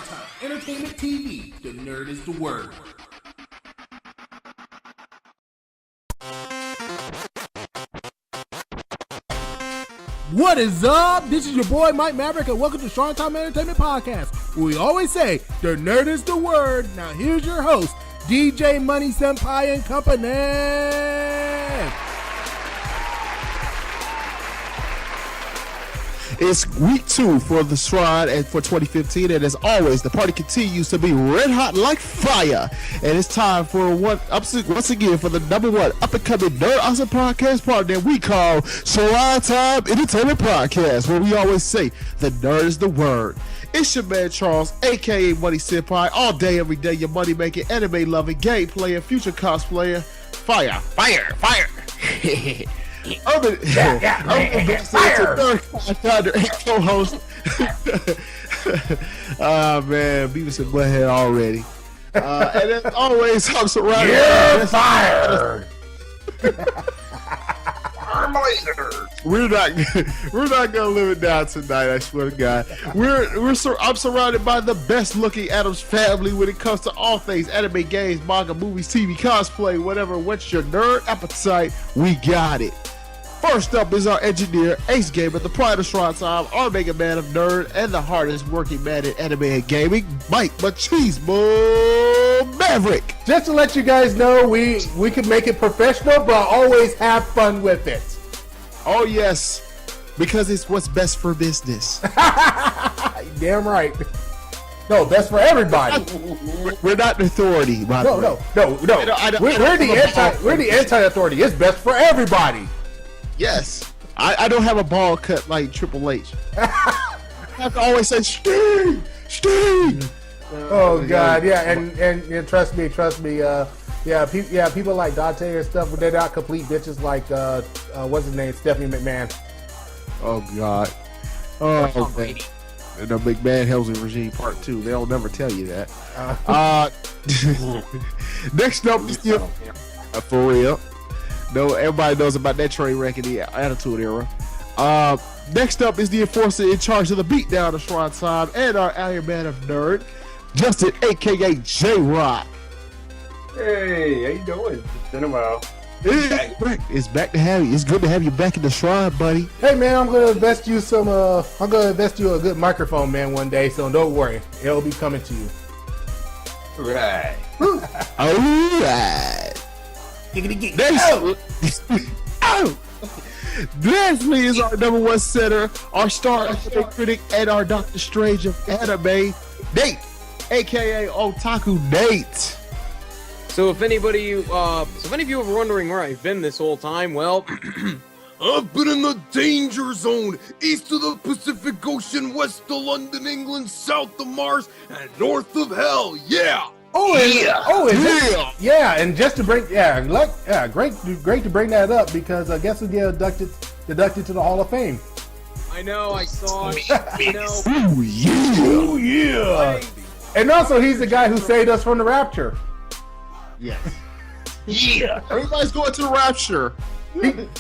Shrinetime Entertainment TV, the nerd is the word. What is up? This is your boy Mike Maverick, and welcome to Shrinetime Entertainment Podcast, where we always say the nerd is the word. Now here's your host, DJ Money Senpai and Company. It's week 2 for the Shrine and for 2015, and as always, the party continues to be red hot like fire. And it's time for once again for the number one up and coming nerd awesome podcast partner that we call Shrinetime Entertainment Podcast, where we always say the nerd is the word. It's your man Charles, aka Money Senpai, all day, every day, your money making, anime loving, game player, future cosplayer, fire. Urban co-host. Man, Beavis and Butthead already. And as always, I'm surrounded. You're fired. We're not gonna live it down tonight. I swear to God. I'm surrounded by the best looking Addams family when it comes to all things anime, games, manga, movies, TV, cosplay, whatever. What's your nerd appetite? We got it. First up is our engineer, Ace Gamer, the pride of Shrinetime, our mega man of nerd, and the hardest working man in anime and gaming, Mike Machismo Maverick. Just to let you guys know, we can make it professional, but always have fun with it. Oh yes, because it's what's best for business. Damn right. No, best for everybody. We're not the authority, by the way. No. We're the anti-authority. It's best for everybody. Yes, I don't have a ball cut like Triple H. I have to always say Steve. Oh God, yeah, and trust me, people like Dante and stuff, but they're not complete bitches like what's his name, Stephanie McMahon. Oh God, oh man. And the McMahon housing regime part 2. They'll never tell you that. Next up is for real. No, everybody knows about that train wreck in the Attitude Era. Next up is the enforcer in charge of the beatdown of Shrinetime and our Iron Man of Nerd, Justin, aka J-Rock. Hey, how you doing? It's been a while. It's back to have you. It's good to have you back in the Shrine, buddy. Hey man, I'm gonna invest you a good microphone, man, one day. So don't worry, it'll be coming to you. Right. All right. Lastly is our number one center, our star anime critic, and our Doctor Strange of anime, Nate, aka Otaku Nate. So if any of you are wondering where I've been this whole time, well, I've been in the danger zone, east of the Pacific Ocean, west of London, England, south of Mars, and north of hell. Yeah. And just to bring, great to bring that up, because I guess we get inducted to the Hall of Fame. I know, I saw it. Oh yeah. And also, he's the guy who saved us from the rapture. Yes. Yeah. Everybody's going to the rapture.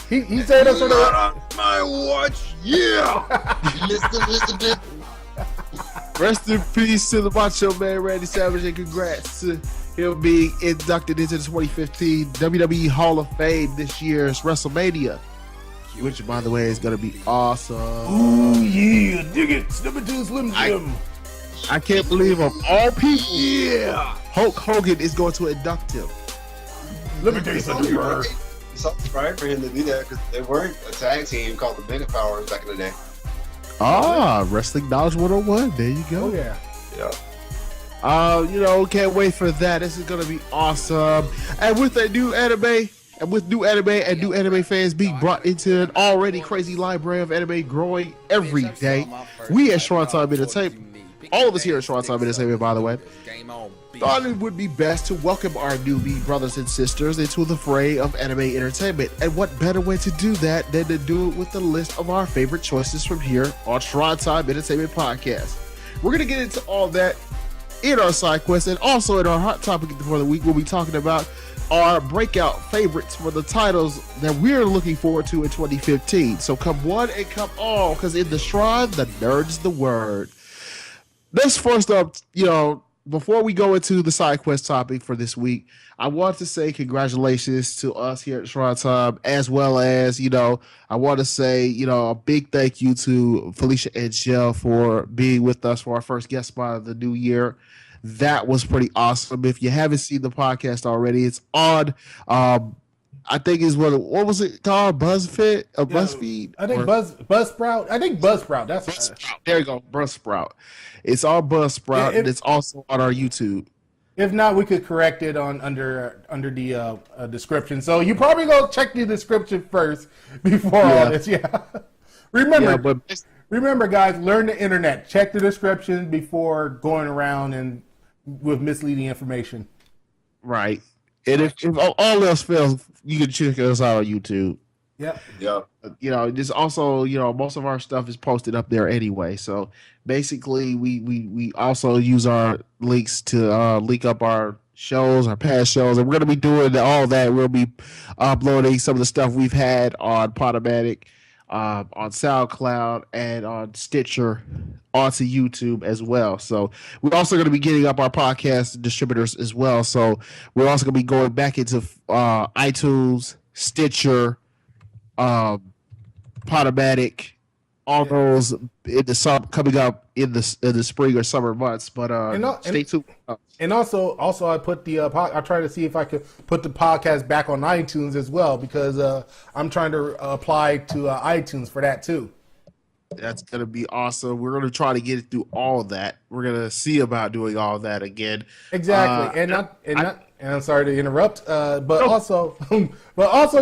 He saved us from the rapture. My watch. Yeah. Rest in peace to the Macho Man Randy Savage, and congrats to him being inducted into the 2015 WWE Hall of Fame this year's WrestleMania, which, by the way, is going to be awesome. Ooh yeah, dig it, Step into Slim Jim. I can't believe of all people, Hulk Hogan is going to induct him. Let me tell you something. It's right for him to do that because they weren't a tag team called the Mega Powers back in the day. Wrestling Knowledge 101. There you go. Oh yeah. Can't wait for that. This is gonna be awesome. And with new anime fans being brought into an already crazy library of anime growing every day, we at Shrinetime Entertainment, all of us here at Shrinetime Entertainment, by the way, thought it would be best to welcome our newbie brothers and sisters into the fray of anime entertainment. And what better way to do that than to do it with the list of our favorite choices from here on Shrinetime Entertainment Podcast. We're going to get into all that in our side quest, and also in our hot topic for the week, we'll be talking about our breakout favorites for the titles that we're looking forward to in 2015. So come one and come all, because in the Shrine, the nerd's the word. let's first up, before we go into the side quest topic for this week, I want to say congratulations to us here at Shrinetime, as well as, I want to say, a big thank you to Felicia and Shell for being with us for our first guest spot of the new year. That was pretty awesome. If you haven't seen the podcast already, it's on. I think it's what was it called? BuzzFeed? BuzzFeed? I think Buzzsprout. I think Buzzsprout. That's Buzzsprout. There you go, Buzzsprout. It's on Buzzsprout, and it's also on our YouTube. If not, we could correct it under the description. So you probably go check the description first before all this. Yeah. Remember, guys, learn the internet. Check the description before going around and with misleading information. Right. And if all else fails, you can check us out on YouTube. Yeah. Just also, most of our stuff is posted up there anyway. So basically, we also use our links to link up our shows, our past shows, and we're going to be doing all that. We'll be uploading some of the stuff we've had on Podomatic, on SoundCloud, and on Stitcher onto YouTube as well. So we're also going to be getting up our podcast distributors as well. So we're also going to be going back into iTunes, Stitcher, Podomatic, all those in the coming up in the spring or summer months. But stay tuned. And also I put the I try to see if I could put the podcast back on iTunes as well, because I'm trying to apply to iTunes for that too. That's going to be awesome. We're going to try to get it through all of that. We're going to see about doing all of that again. Exactly. And I'm sorry to interrupt, but also,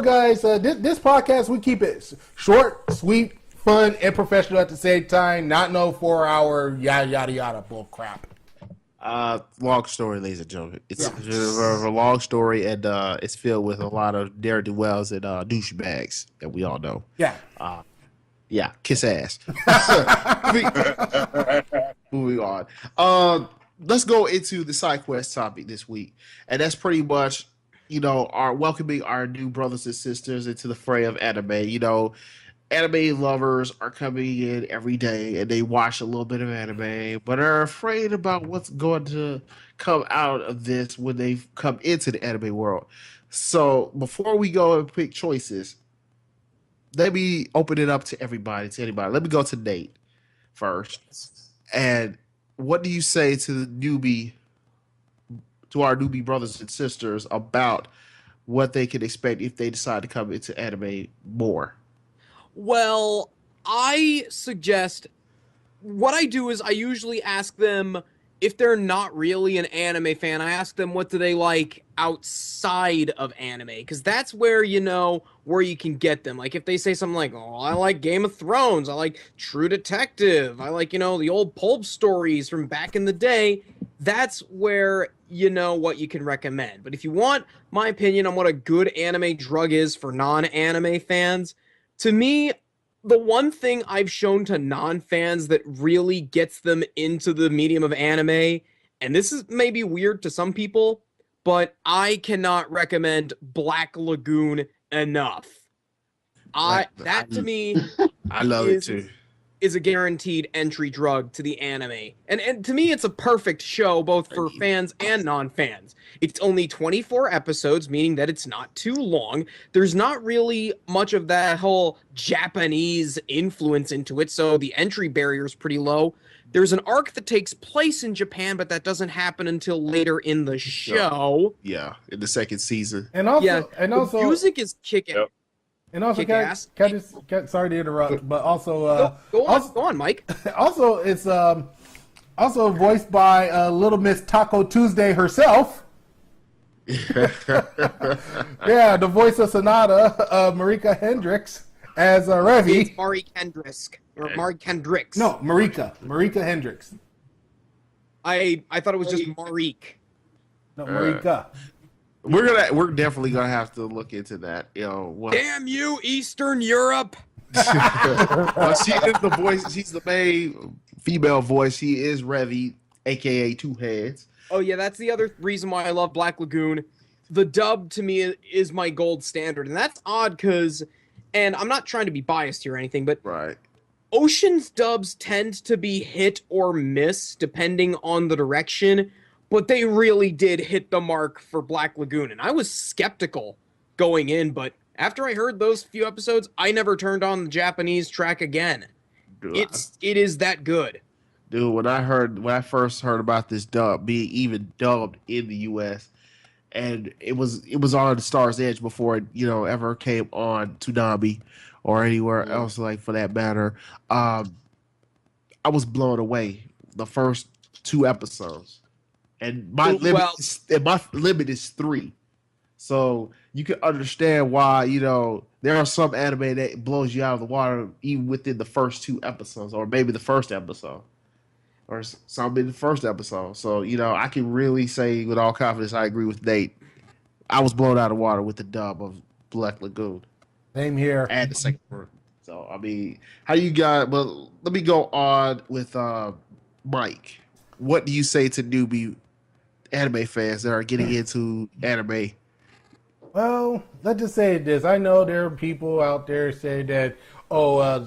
guys, this podcast, we keep it short, sweet, fun, and professional at the same time. Not no 4-hour yada yada yada bull crap. Long story, ladies and gentlemen. It's a long story, and it's filled with a lot of ne'er-do-wells and douchebags that we all know. Yeah. Yeah, kiss ass. Moving on. Let's go into the side quest topic this week, and that's pretty much, our welcoming our new brothers and sisters into the fray of anime. Anime lovers are coming in every day, and they watch a little bit of anime, but are afraid about what's going to come out of this when they come into the anime world. So before we go and pick choices, let me open it up to everybody, anybody. Let me go to Nate first. And what do you say to our newbie brothers and sisters about what they can expect if they decide to come into anime more? Well, I suggest what I do is I usually ask them, if they're not really an anime fan, I ask them what do they like outside of anime, because that's where where you can get them. Like if they say something like, "Oh, I like Game of Thrones, I like True Detective, I like the old pulp stories from back in the day," that's where what you can recommend. But if you want my opinion on what a good anime drug is for non-anime fans, to me, the one thing I've shown to non-fans that really gets them into the medium of anime, and this is maybe weird to some people, but I cannot recommend Black Lagoon enough. That to me, I love it too. Is a guaranteed entry drug to the anime. And to me, it's a perfect show, both for fans and non-fans. It's only 24 episodes, meaning that it's not too long. There's not really much of that whole Japanese influence into it, so the entry barrier is pretty low. There's an arc that takes place in Japan, but that doesn't happen until later in the show. Yeah, in the second season. And also, the music is kicking. Yep. And also, sorry to interrupt, but also, go on, Mike. Also, it's also voiced by Little Miss Taco Tuesday herself. Yeah, the voice of Sonata, Marika Hendricks as Revi. It's Mari Kendricks or Mari Kendricks. No, Marika Hendricks. I thought it was just Marik. No, Marika. We're definitely gonna have to look into that. Damn you, Eastern Europe! She is the voice. She's the main female voice. She is Revi, aka Two Heads. Oh yeah, that's the other reason why I love Black Lagoon. The dub to me is my gold standard, and that's odd because, and I'm not trying to be biased here or anything, but right. Ocean's dubs tend to be hit or miss depending on the direction, but they really did hit the mark for Black Lagoon. And I was skeptical going in, but after I heard those few episodes, I never turned on the Japanese track again. Dude, It is that good. Dude, when I first heard about this dub being even dubbed in the U.S., and it was on Star's Edge before it ever came on Toonami or anywhere else like for that matter. I was blown away the first 2 episodes, and my limit is 3. So you can understand why there are some anime that blows you out of the water even within the first 2 episodes, or maybe the first episode. Or some in the first episode. So, I can really say with all confidence, I agree with Nate. I was blown out of water with the dub of Black Lagoon. Same here. And the second one. So, I mean, how you got, well, let me go on with Mike. What do you say to newbie anime fans that are getting into anime? Well, let's just say this. I know there are people out there say that,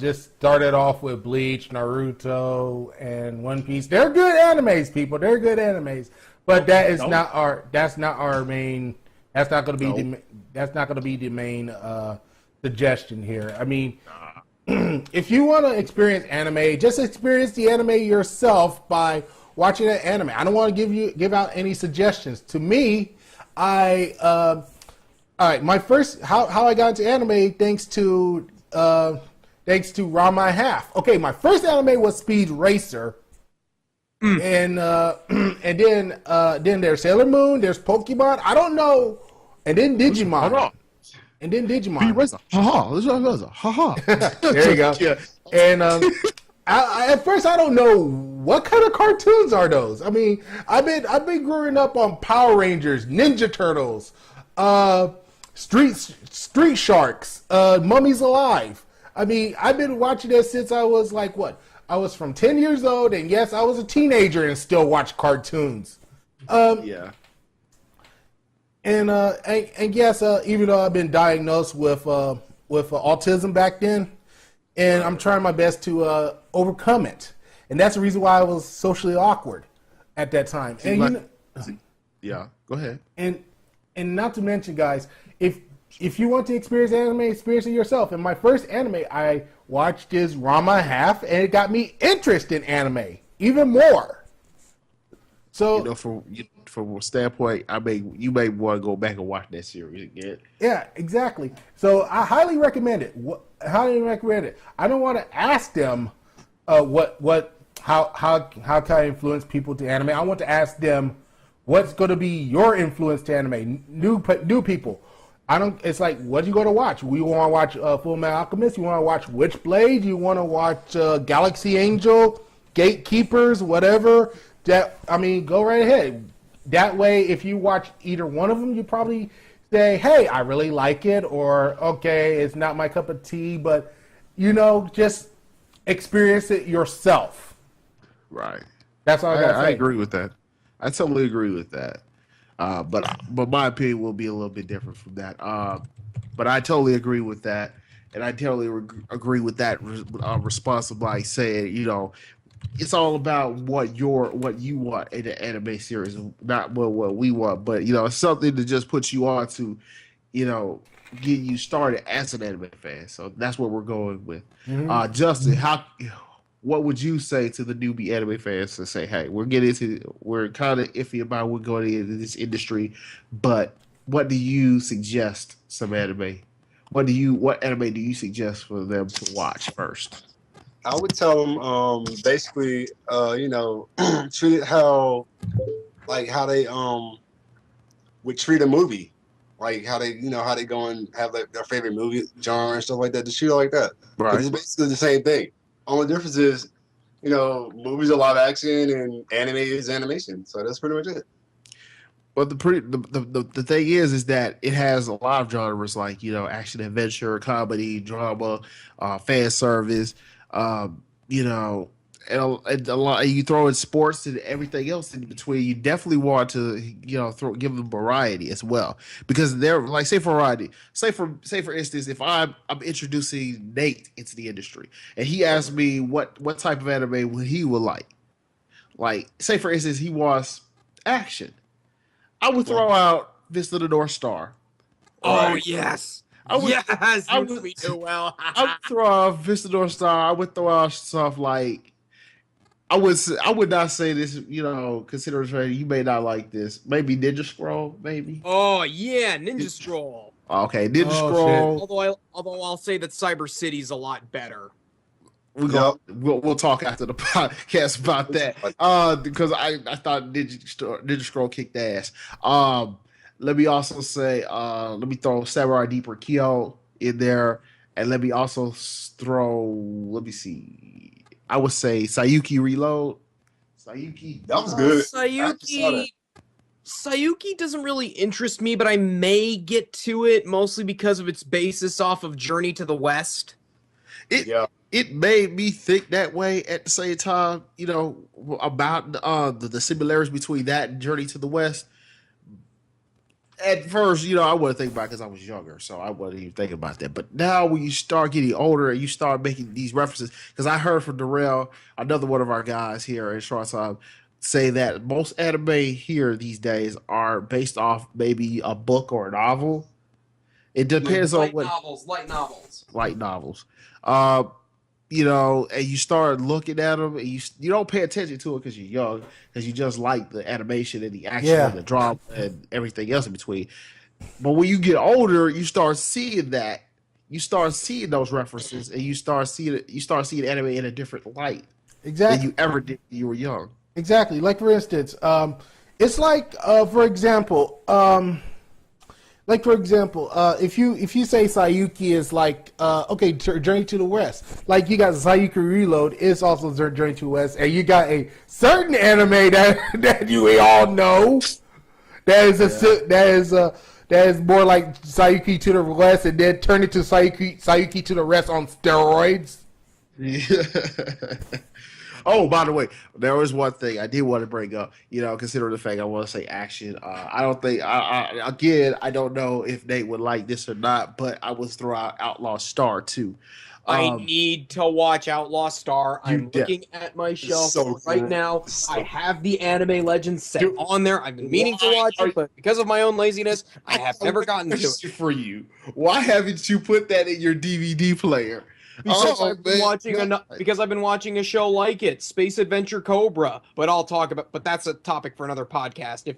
just started off with Bleach, Naruto, and One Piece. They're good animes, people. They're good animes. But that's not our main. That's not going to be the main suggestion here. I mean, if you want to experience anime, just experience the anime yourself by watching an anime. I don't want to give out any suggestions. To me, all right, my first how I got into anime thanks to Ranma Half. Okay, my first anime was Speed Racer, and then there's Sailor Moon, there's Pokemon. I don't know, and then Digimon, Speed Racer. Ha. There you go. Yeah. And I at first I don't know what kind of cartoons are those. I mean, I've been growing up on Power Rangers, Ninja Turtles, Street Sharks, Mummies Alive. I mean, I've been watching this since I was like, what? I was from 10 years old, and yes, I was a teenager and still watched cartoons. Yeah. And yes, even though I've been diagnosed with autism back then, and I'm trying my best to overcome it, and that's the reason why I was socially awkward at that time. And yeah, go ahead. And not to mention, guys, if you want to experience anime, experience it yourself. And my first anime I watched is Ranma Half, and it got me interested in anime even more. So, from a standpoint, you may want to go back and watch that series again. Yeah, exactly. So I highly recommend it. Highly recommend it. I don't want to ask them how can I influence people to anime. I want to ask them what's going to be your influence to anime. New people. It's like, what are you going to watch? You want to watch Full Metal Alchemist? You want to watch Witchblade? You want to watch Galaxy Angel, Gatekeepers, whatever? Go right ahead. That way, if you watch either one of them, you probably say, hey, I really like it, or, okay, it's not my cup of tea, but, just experience it yourself. Right. That's all I got to say. I agree with that. I totally agree with that. But my opinion will be a little bit different from that. But I totally agree with that, and I totally agree with that response of like saying, it's all about what you want in an anime series, not what we want. But it's something to just put you on to, get you started as an anime fan. So that's what we're going with. Mm-hmm. Justin, what would you say to the newbie anime fans to say, hey, we're kind of iffy about we're going into this industry, but what do you suggest some anime? What anime do you suggest for them to watch first? I would tell them basically, treat it how they would treat a movie, like how they go and have their favorite movie genre and stuff like that. Just treat it like that. Right. It's basically the same thing. Only difference is, movies are live action and anime is animation. So that's pretty much it. Well, the thing is that it has a lot of genres like, action, adventure, comedy, drama, fan service, and a lot, you throw in sports and everything else in between. You definitely want to, give them variety as well, because they're like, say for instance, if I'm introducing Nate into the industry, and he asks me what type of anime he would like say for instance he wants action, I would throw out Fist of the North Star. Oh yes. I would, yes, I you would, me too well. I would throw out Vista North Star. I would throw out stuff like I would not say this, considering you may not like this. Maybe Ninja Scroll, maybe. Oh yeah, Ninja Scroll. Okay, Ninja Scroll. Although I'll say that Cyber City's a lot better. We'll talk after the podcast about that. Because I thought Ninja Scroll kicked ass. Let me also say, let me throw Samurai Deeper Kyo in there, and let me also throw. Let me see. I would say Sayuki Reload. Sayuki. That was good. Sayuki doesn't really interest me, but I may get to it mostly because of its basis off of Journey to the West. It made me think that way at the same time, about the similarities between that and Journey to the West. At first, I wasn't thinking about it because I was younger, so I wasn't even thinking about that. But now when you start getting older and you start making these references, because I heard from Darrell, another one of our guys here in Short Time, say that most anime here these days are based off maybe a book or a novel. It depends on what light novels. And you start looking at them, and you don't pay attention to it because you're young, because you just like the animation and the action and the drama and everything else in between. But when you get older, you start seeing that. You start seeing those references, and you start seeing anime in a different light than you ever did when you were young. Exactly. Like, for instance, it's like, for example, if you say Sayuki is like, Journey to the West. Like, you got Sayuki Reload, it's also Journey to the West, and you got a certain anime that we all know that is more like Sayuki to the West, and then turn it to Sayuki to the West on steroids. Yeah. Oh, by the way, there was one thing I did want to bring up. Considering the fact I want to say action, I don't think I don't know if Nate would like this or not, but I would throw out Outlaw Star too. I need to watch Outlaw Star. I'm looking at my shelf right now. I have the Anime Legends set on there. I've been meaning to watch it, but because of my own laziness, I have never gotten to it. For you, why haven't you put that in your DVD player? Because I've been watching a show like it, Space Adventure Cobra. But that's a topic for another podcast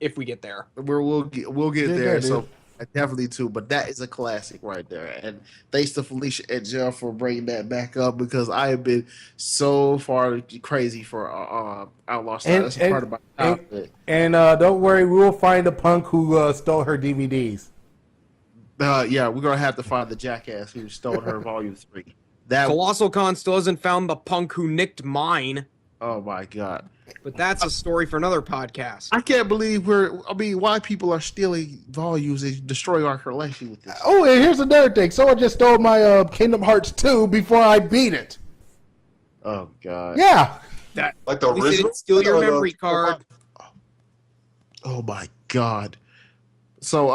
if we get there. We'll get there. So definitely too. But that is a classic right there. And thanks to Felicia and Jeff for bringing that back up, because I have been so far crazy for Outlaw Star. That's a part of my outfit. And don't worry, we will find the punk who stole her DVDs. We're gonna have to find the jackass who stole her Volume 3. Colossal Con still hasn't found the punk who nicked mine. Oh my god! But that's a story for another podcast. I can't believe why people are stealing volumes and destroying our collection with this. Oh, and here's another thing. Someone just stole my Kingdom Hearts 2 before I beat it. Oh god! Yeah. Like the original. Didn't steal your memory card. Oh my god! So,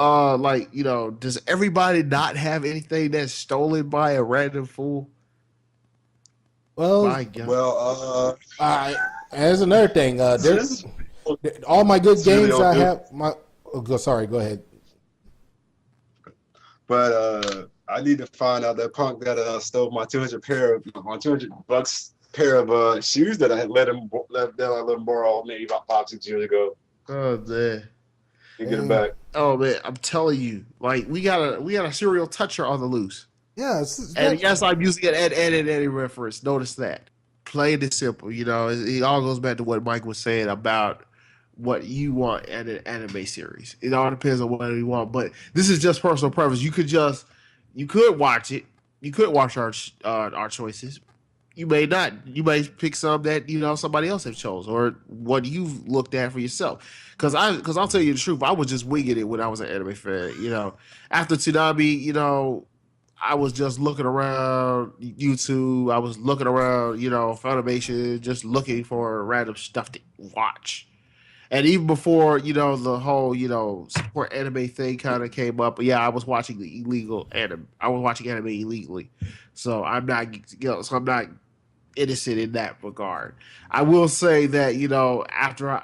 does everybody not have anything that's stolen by a random fool? Well, my God. Well, there's another thing. There's all my good games I have. Sorry, go ahead. But I need to find out that punk that stole my $200 pair of shoes that I had let him borrow maybe about 5-6 years ago. Oh man. And get it back. Oh man, I'm telling you, we got a serial toucher on the loose. Yeah, and yes, I'm using an Eddie reference. Notice that. Plain and simple. It all goes back to what Mike was saying about what you want in an anime series. It all depends on what you want, but this is just personal preference. You could watch it. You could watch our choices. You may not. You may pick some that somebody else have chose, or what you've looked at for yourself. Because I'll tell you the truth, I was just winging it when I was an anime fan. After Tsunami, I was just looking around YouTube. I was looking around, Funimation, just looking for random stuff to watch. And even before, the whole, support anime thing kind of came up, yeah, I was watching the illegal anime. I was watching anime illegally. So I'm not, I'm not innocent in that regard. I will say that, after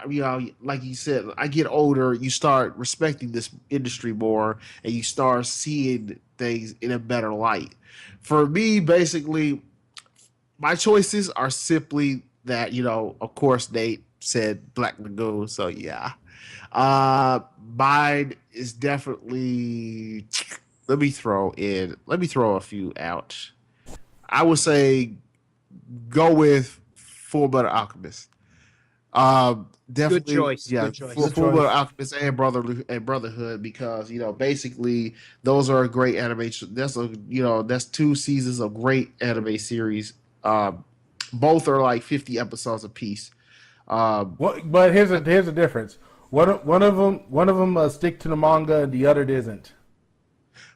like you said, I get older, you start respecting this industry more and you start seeing things in a better light. For me, basically, my choices are simply that, of course, Nate said Black Lagoon, so yeah. Mine is definitely, let me throw a few out. I would say go with Full Metal Alchemist. Definitely, Good choice. yeah, Good choice. Full Metal Alchemist and Brotherhood, because basically those are great anime. That's 2 seasons of great anime series. Both are like 50 episodes apiece. But here's a difference. One of them stick to the manga and the other doesn't.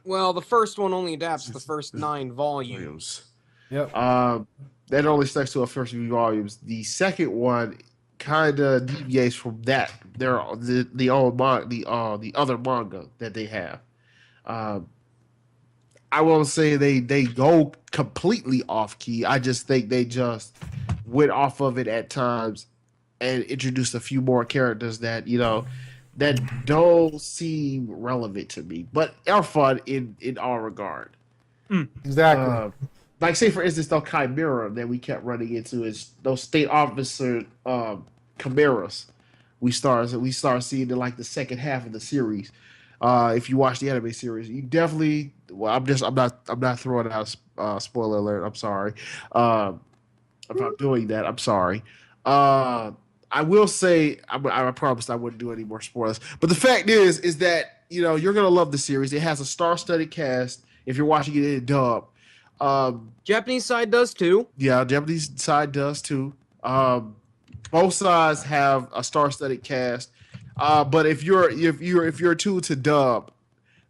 Well, the first one only adapts the first 9 volumes. Yep. That only sticks to a first few volumes. The second one kind of deviates from that. They're the other manga that they have. I won't say they go completely off key. I just think they just went off of it at times and introduced a few more characters that that don't seem relevant to me, but are fun in all regard. Exactly. Like, say for instance, the Chimera that we kept running into is those state officer chimeras. We start seeing in like the second half of the series. If you watch the anime series, you definitely. Well, I'm not throwing out a spoiler alert. I'm sorry. I'm not doing that. I'm sorry. I will say I promised I wouldn't do any more spoilers. But the fact is that you're gonna love the series. It has a star-studded cast. If you're watching it in dub. Japanese side does too. Yeah, Japanese side does too. Both sides have a star-studded cast. But if you're tuned to dub,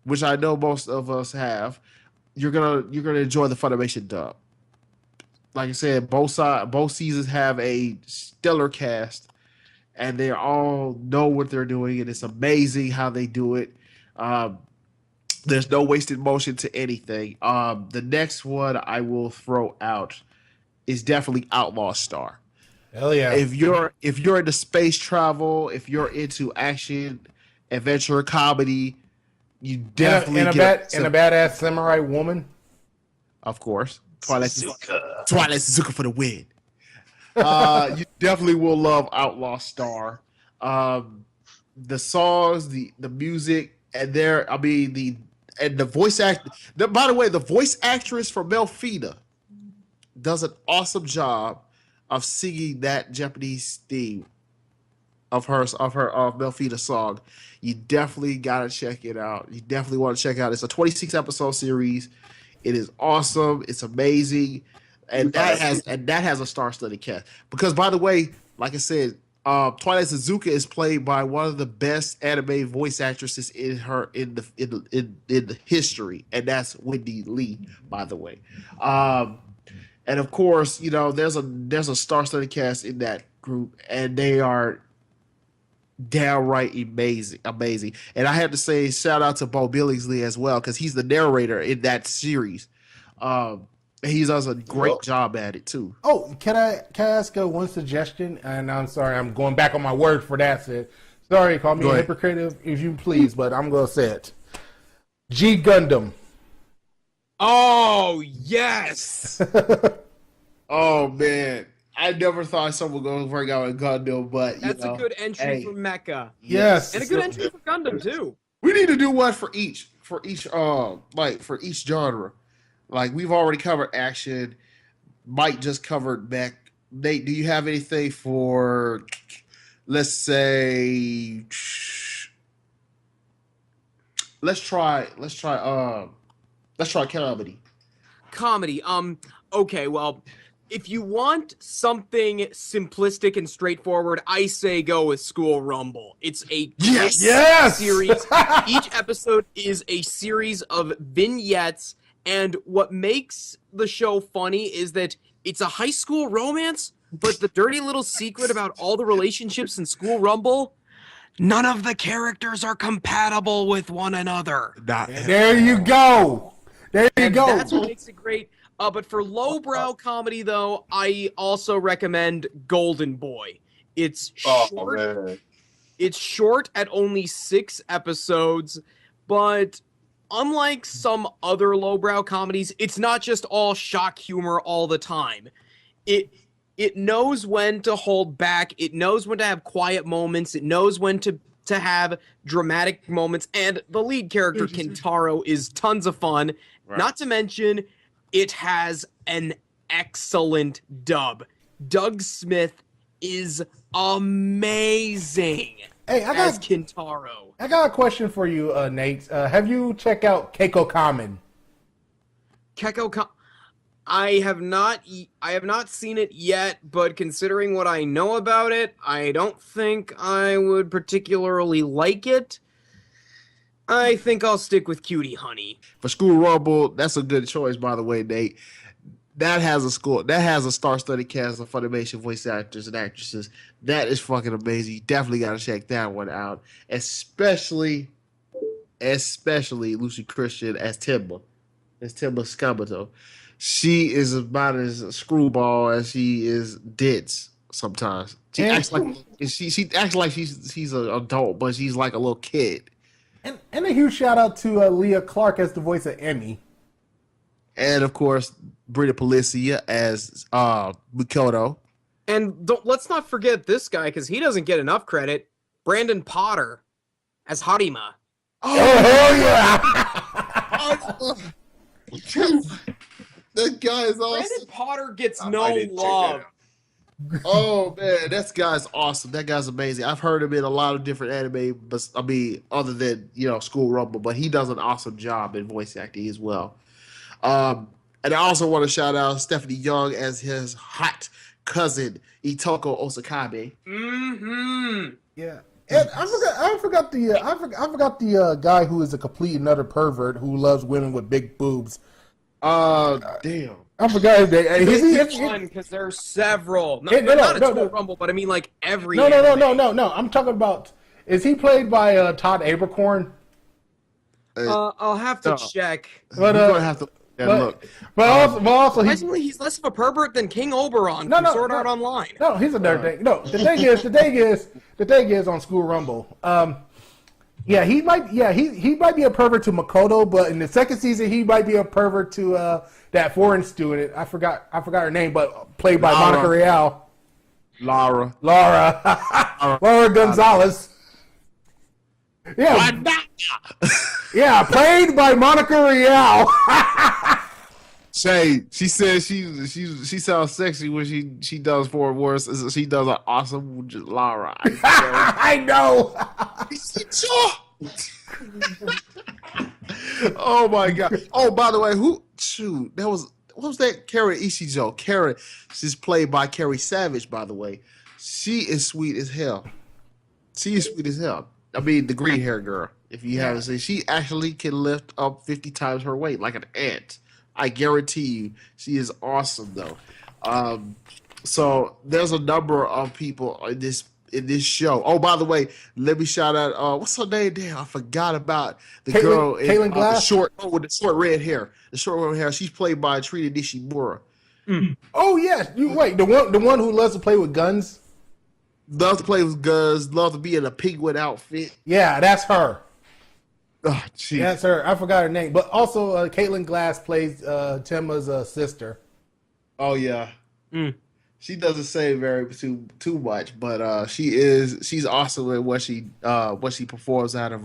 which I know most of us have, you're gonna enjoy the Funimation dub. Like I said, both seasons have a stellar cast, and they all know what they're doing, and it's amazing how they do it. There's no wasted motion to anything. The next one I will throw out is definitely Outlaw Star. Hell yeah! If you're into space travel, if you're into action, adventure, comedy, you definitely and a badass samurai woman. Of course, Twilight Suzuka for the win. You definitely will love Outlaw Star. The songs, the music, and the voice act. By the way, the voice actress for Melfina does an awesome job of singing that Japanese theme of Melfina's song. You definitely gotta check it out. You definitely want to check it out. It's a 26 episode series. It is awesome. It's amazing, and that has a star-studded cast. Because, by the way, like I said, Twilight Suzuka is played by one of the best anime voice actresses in the history, and that's Wendy Lee, by the way. And of course, there's a star-studded cast in that group, and they are downright amazing. And I have to say, shout out to Bo Billingsley as well, because he's the narrator in that series. He does a great job at it too. Oh, can I ask one suggestion? And I'm sorry, I'm going back on my word for that. Sorry, call me a hypocrite if you please, but I'm gonna say it. G Gundam. Oh yes. Oh man, I never thought someone was going to work out a Gundam, but that's a good entry for Mecha. Yes, and a good entry for Gundam too. We need to do one for each genre. Like, we've already covered action. Mike just covered mech. Nate, do you have anything for, let's say, let's try comedy. Comedy. Okay, well, if you want something simplistic and straightforward, I say go with School Rumble. It's a yes series. Each episode is a series of vignettes, And what makes the show funny is that it's a high school romance, but the dirty little secret about all the relationships in School Rumble, none of the characters are compatible with one another. There you go. There you go. That's what makes it great. But for lowbrow comedy, though, I also recommend Golden Boy. It's short. Man. It's short at only 6 episodes, but unlike some other lowbrow comedies, it's not just all shock humor all the time. It knows when to hold back. It knows when to have quiet moments. It knows when to have dramatic moments. And the lead character, Kintaro, is tons of fun. Right. Not to mention, it has an excellent dub. Doug Smith is amazing as Kintaro. I got a question for you, Nate. Have you checked out Keiko Kamen? I have not seen it yet, but considering what I know about it, I don't think I would particularly like it. I think I'll stick with Cutie Honey. For School Rumble, that's a good choice, by the way, Nate. That has a star-studded cast of Funimation voice actors and actresses. That is fucking amazing. You definitely got to check that one out. Especially Lucy Christian as Timba Scamato. She is about as a screwball as she is dense sometimes. She acts like she's an adult, but she's like a little kid. And a huge shout out to Leah Clark as the voice of Emmy. And of course, Britta Policia as Mikoto. And let's not forget this guy, because he doesn't get enough credit. Brandon Potter as Harima. Oh yeah! That guy is awesome. Brandon Potter gets no love. Oh man, that guy's awesome. That guy's amazing. I've heard him in a lot of different anime, but other than School Rumble, but he does an awesome job in voice acting as well. And I also want to shout out Stephanie Young as his hot cousin Itoko Osakabe. Mm-hmm. Yeah. And I forgot the guy who is a complete and utter pervert who loves women with big boobs. Damn. I forgot his name. Because there are several. Not School Rumble, but I mean like every. No. I'm talking about. Is he played by Todd Abercorn? I'll have to check. But you're gonna have to look. But also, he's less of a pervert than King Oberon from Sword Art Online. No, he's a nerd thing. No, the thing is on School Rumble. Yeah, he might be a pervert to Makoto, but in the second season he might be a pervert to that foreign student. I forgot her name, but played by Monica Real. Laura Gonzalez. Yeah. Yeah, played by Monica Real. She says she sounds sexy when she does foreign words. She does an awesome Laura. I know. Oh my god. Oh, by the way, what was that Karen Ishijo? Karen, she's played by Carrie Savage, by the way. She is sweet as hell. I mean, the green hair girl. If you haven't seen, she actually can lift up 50 times her weight like an ant. I guarantee you, she is awesome though. So there's a number of people in this show. Oh, by the way, let me shout out. What's her name? Damn, I forgot about the girl Caitlin Glass? with the short red hair. She's played by Trina Nishimura. Mm. Oh yes, the one who loves to play with guns. Loves to play with guns. Loves to be in a penguin outfit. Yeah, that's her. Oh, geez. That's her. I forgot her name, but also Caitlin Glass plays Timma's sister. Oh yeah. Mm. She doesn't say very too much, but she's awesome at what she performs out of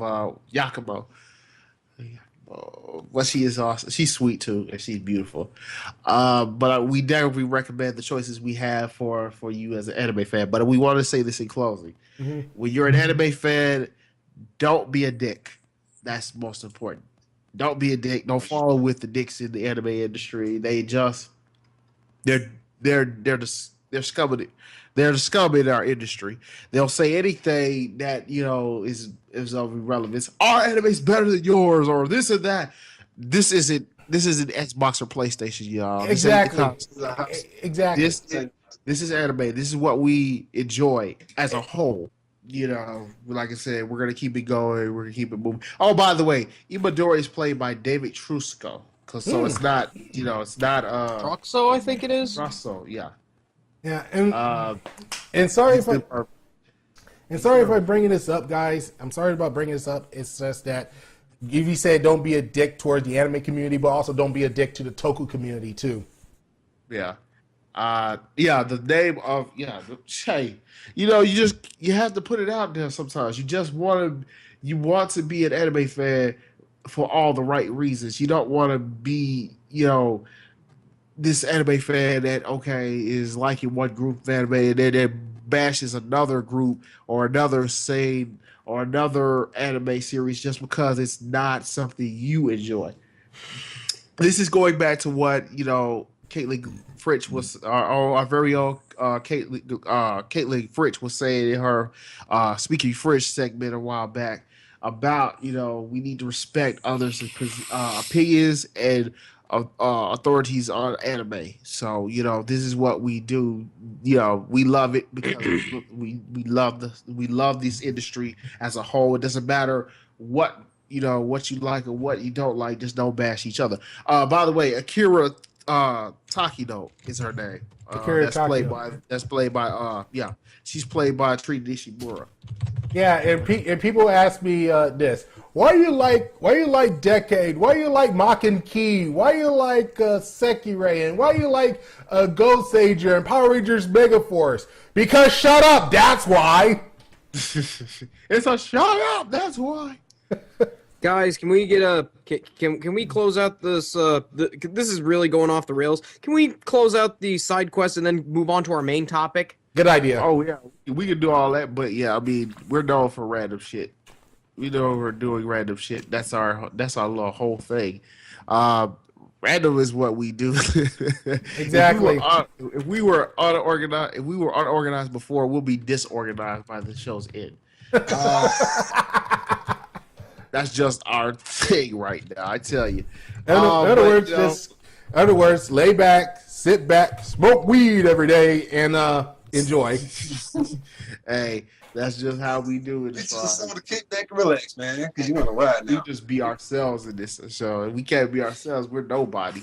Yakumo. But she is awesome. She's sweet too, and she's beautiful. But we definitely recommend the choices we have for you as an anime fan. But we want to say this in closing: when you're an anime fan, don't be a dick. That's most important. Don't be a dick. Don't follow with the dicks in the anime industry. They're the scum in our industry. They'll say anything that is of irrelevance. Our anime's better than yours, or this or that. This isn't This is an Xbox or PlayStation, y'all. Exactly. Exactly. This is anime. This is what we enjoy as a whole. Like I said, we're gonna keep it going. We're gonna keep it moving. Oh, by the way, Imadori is played by David Trusco. So it's not, it's not Troxo, I think it is. Troxo, yeah. Yeah, and sorry if I'm bringing this up, guys. I'm sorry about bringing this up. It's just that Evie said don't be a dick towards the anime community, but also don't be a dick to the toku community too. Yeah. The name of hey, you have to put it out there sometimes. You want to be an anime fan for all the right reasons. You don't want to be, this anime fan that is liking one group of anime and then bashes another group or another same or another anime series just because it's not something you enjoy. This is going back to what Caitlin Fritch was, our very own Caitlin Fritch was saying in her Speaking Fritch segment a while back about we need to respect others' opinions and authorities on anime. So this is what we do. We love it because we love this industry as a whole. It doesn't matter what what you like or what you don't like. Just don't bash each other. By the way, Akira Takino is her name. That's played by she's played by Tree Nishimura. Yeah, and people ask me this: why you like Decade? Why you like Makin Key? Why you like Sekirei? And why you like Ghost Sager and Power Rangers Megaforce? Because shut up, that's why. It's a shut up, that's why. Guys, can we get can we close out this? This is really going off the rails. Can we close out the side quest and then move on to our main topic? Good idea. Oh yeah, we can do all that, but yeah, I mean, we're known for random shit. We know we're doing random shit. That's our little whole thing. Random is what we do. Exactly. If we were unorganized before, we'll be disorganized by the show's end. That's just our thing right now. I tell you. In other words, lay back, sit back, smoke weed every day, and enjoy. Hey, that's just how we do it. It's just something to kick back and relax, man. Because you're on a ride now. We just be ourselves in this show. If we can't be ourselves, we're nobody.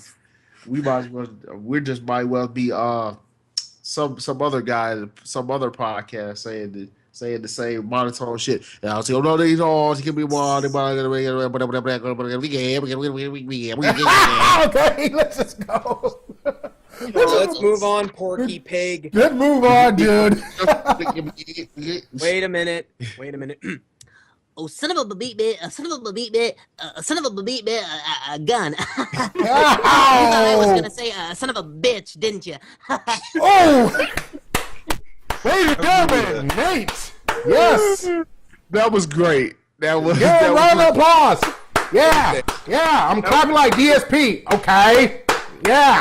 We might as well. Might well be some other guy, some other podcast saying the same monotone shit. And I'll say, oh no, these all give me one. Okay, let's just go. Let's move on, Porky Pig. Let's move on, dude. Wait a minute. Oh, son of a beat bit, son of a beat bit, son of a beat bit, a gun. You thought I was gonna say, son of a bitch, didn't you? Oh! Ladies and gentlemen, Nate. Yes. That was great. That was. Yeah, round of applause. Yeah. I'm clapping like DSP. Okay. Yeah.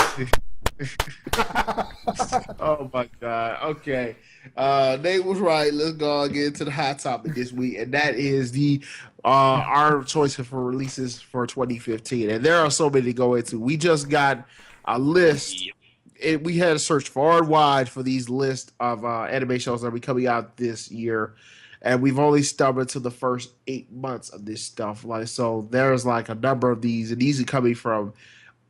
Oh my God. Okay. Nate was right. Let's go and get into the hot topic this week, and that is the our choice for releases for 2015. And there are so many to go into. We just got a list. We had to search far and wide for these lists of anime shows that will be coming out this year, and we've only stumbled to the first 8 months of this stuff. So there's a number of these, and these are coming from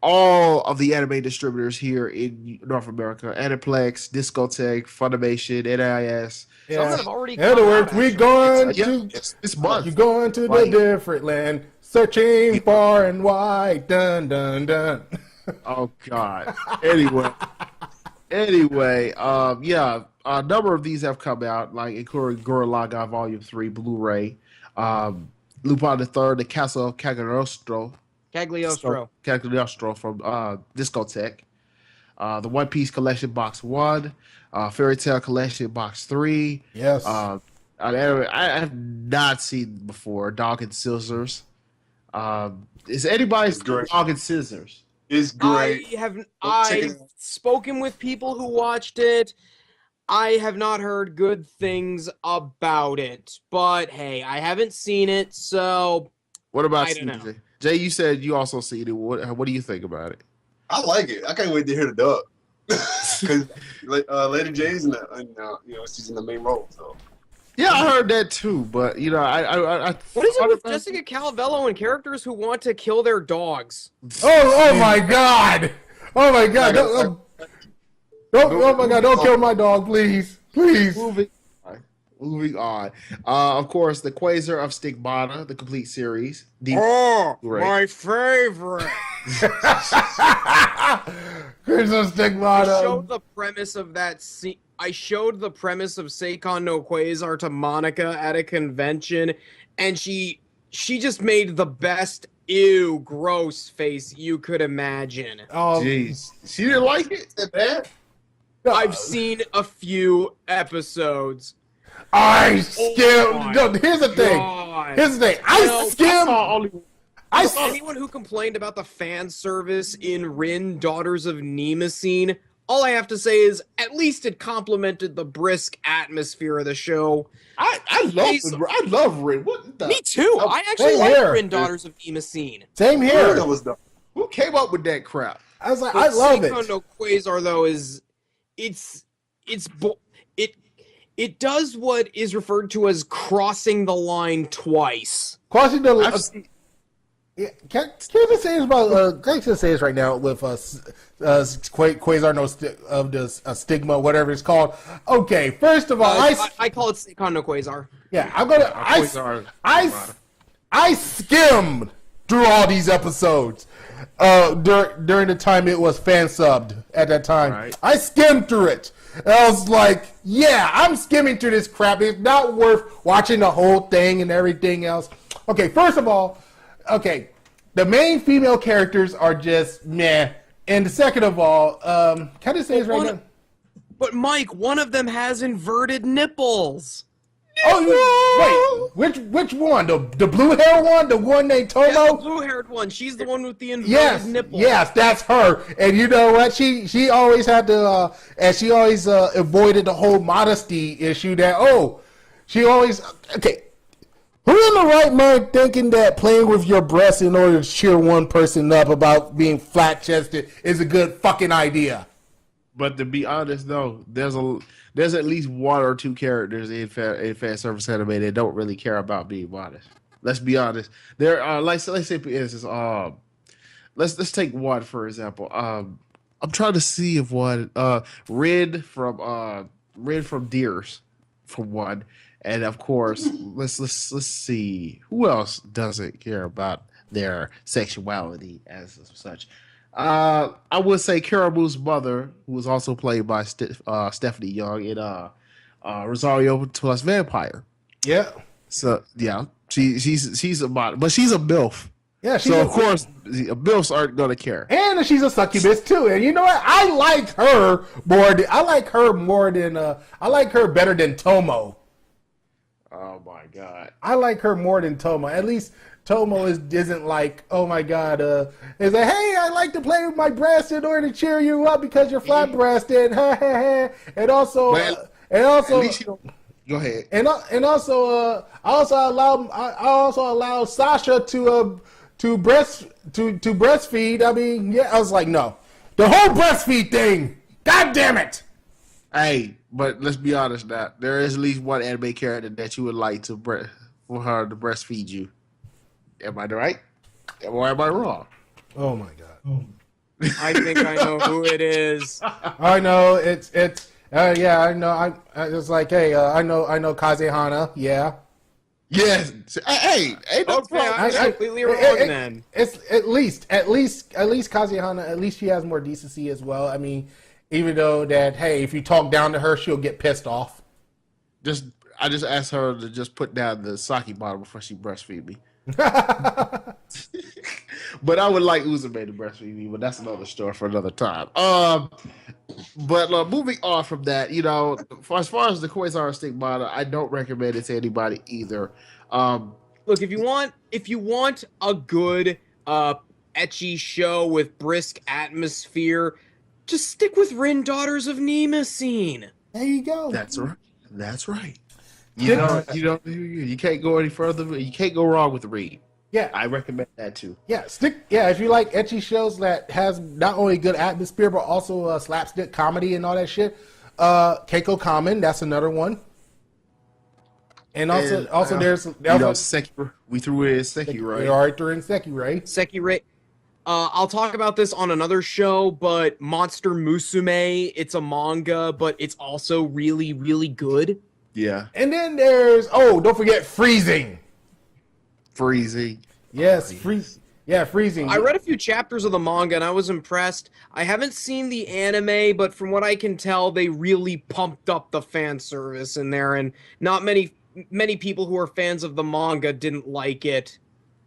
all of the anime distributors here in North America: Aniplex, Discotech, Funimation, NIS. Yeah. Some have already In other words, we're going this month. You're going to the different land, searching far and wide. Dun dun dun. Oh God. Anyway, a number of these have come out, including Gurren Lagann Volume 3 Blu-ray, Lupin the Third, The Castle of Cagliostro from Discotech, the One Piece Collection Box 1, Fairy Tail Collection Box 3. Yes. I have not seen before Dog and Scissors. Is anybody's Dog and Scissors? It's great. I've spoken with people who watched it. I have not heard good things about it. But hey, I haven't seen it, so What about I don't know. Jay, you said you also seen it. What do you think about it? I like it. I can't wait to hear the dub. Because Lady J's she's in the main role. So yeah, I heard that too. But I what is it with Jessica Calvello and characters who want to kill their dogs? Oh my God! Oh my God! Oh my God! Don't kill my dog, please. Moving on. Of course, the Quasar of Stigmata, the complete series. My favorite. Quasar of Stigmata. I showed the premise of that scene. I showed the premise of Seikon no Quasar to Monica at a convention, and she just made the best ew gross face you could imagine. Oh, jeez, she didn't like it that bad. I've seen a few episodes. I skimmed. Here's the thing. I skimmed. Anyone who complained about the fan service in Rin Daughters of Nemesine, all I have to say is at least it complemented the brisk atmosphere of the show. I love Rin. Me too. I actually like Rin Daughters of Nemesine. Same here. Who came up with that crap? I was like, I love it. No Quasar though is it does what is referred to as crossing the line twice. Crossing the line. Can you just say this about? Can you just say this right now with Quasar of the Stigma, whatever it's called? Okay, first of all, I call it Seikon no Quasar. Yeah, I'm gonna. I skimmed through all these episodes during the time it was fan subbed at that time. Right. I skimmed through it. And I was like, yeah, I'm skimming through this crap. It's not worth watching the whole thing and everything else. Okay, first of all, the main female characters are just meh. And the second of all, can I say this right now? But Mike, one of them has inverted nipples. Oh, wait, which one? The blue hair one? The one named Tomo? Yeah, the blue haired one. She's the one with the inverted nipples. Yes, that's her. And you know what? She always had to, and she always avoided the whole modesty issue that, she always, who in the right mind thinking that playing with your breasts in order to cheer one person up about being flat-chested is a good fucking idea? But to be honest, though, there's at least one or two characters in fan service anime that don't really care about being modest. Let's be honest. There are let's say for instance, let's take one for example. I'm trying to see if one Red from Deers for one, and of course let's see who else doesn't care about their sexuality as such. I would say Karabu's mother, who was also played by Stephanie Young in Rosario plus Vampire. Yeah. So yeah, she's a model, but she's a MILF. Yeah. So of course, MILFs aren't gonna care. And she's a succubus too. And you know what? I like her better than Tomo. Oh my god. I like her more than Tomo. At least Tomo isn't like, oh my god, is like, hey, I like to play with my breasts in order to cheer you up because you're flat breasted. and also go ahead. And also I also allow Sasha to breastfeed. I mean, yeah, I was like, no. The whole breastfeed thing. God damn it. Hey, but let's be honest now. There is at least one anime character that you would like for her to breastfeed you. Am I right? Or am I wrong? Oh my god! I think I know who it is. I know it's yeah. I know. I it's like, hey, I know Kazehana. Yeah. Yes. Hey. Okay, I'm completely wrong then. It's at least Kazehana. At least she has more decency as well. I mean, even though that, hey, if you talk down to her, she'll get pissed off. I just asked her to just put down the sake bottle before she breastfeed me. But I would like Uzume to breastfeed me, but that's another story for another time. But moving on from that, as far as the Quasar Stigmata, I don't recommend it to anybody either. Look, if you want a good ecchi show with brisk atmosphere, just stick with Rin Daughters of Nemesine. There you go. That's right. You can't go any further. You can't go wrong with Reed. Yeah, I recommend that too. yeah, if you like ecchi shows that has not only good atmosphere but also slapstick comedy and all that shit, Keiko Kamen, that's another one. And also there's Sekiro. We threw in Sekiro, right? We already threw in Sekiro. Sekiro. I'll talk about this on another show, but Monster Musume, it's a manga, but it's also really, really good. Yeah. And then there's don't forget Freezing. Yes, Freezing. I read a few chapters of the manga and I was impressed. I haven't seen the anime, but from what I can tell, they really pumped up the fan service in there, and not many people who are fans of the manga didn't like it.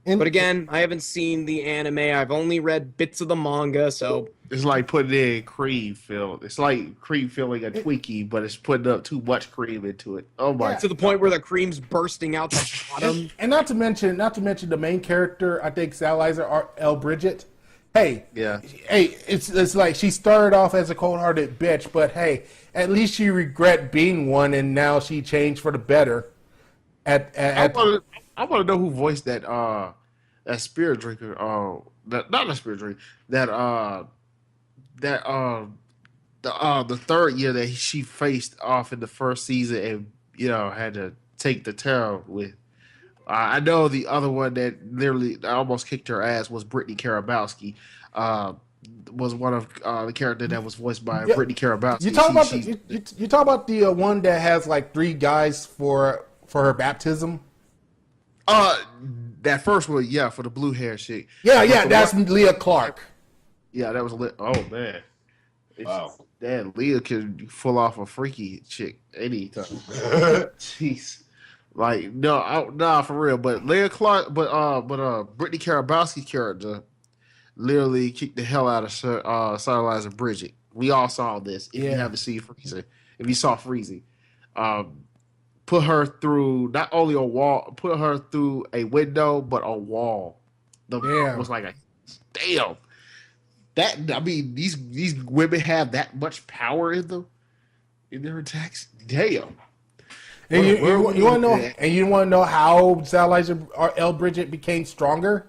But again, I haven't seen the anime. I've only read bits of the manga, so it's like putting in cream fill. It's like cream filling a Twinkie, but it's putting up too much cream into it. Oh my! To the point where the cream's bursting out the bottom. And not to mention the main character. I think Salizer L. Bridget. Hey, it's like she started off as a cold-hearted bitch, but hey, at least she regret being one, and now she changed for the better. I want to know who voiced that spirit drinker. Not a spirit drinker. The third year that she faced off in the first season and had to take the terror with. I know the other one that literally almost kicked her ass was Brittany Karabowski. Was one of the character that was voiced by Brittany Karabowski. You talk about the one that has like 3 guys for her baptism. That first one, for the blue hair chick. Yeah, that's Leah Clark. Yeah, that was lit. Oh man, Wow. Damn, Leah can pull off a freaky chick anytime. Jeez, like no, for real. But Leah Clark, but Brittany Karabowski's character literally kicked the hell out of Starlizer Bridget. We all saw this. If you haven't seen Freezing, if you saw Freezing, put her through not only a wall, put her through a window, but a wall. The was like a damn. That these women have that much power in them, in their attacks. Damn. And you want to know? And you want to know how Salizer L. Bridget became stronger?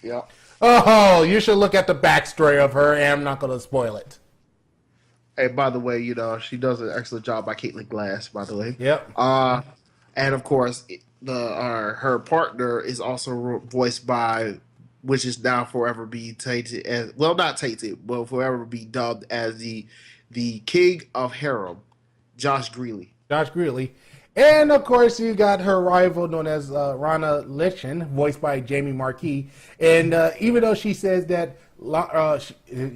Yeah. Oh, you should look at the backstory of her, and I'm not going to spoil it. Hey, by the way, she does an excellent job by Caitlin Glass. By the way. Yep. And of course, her partner is also voiced by, which is now forever be tainted as not tainted, but forever be dubbed as the King of Harem, Josh Greeley. And of course, you got her rival known as Rana Lichen, voiced by Jamie Marquis. And even though she says that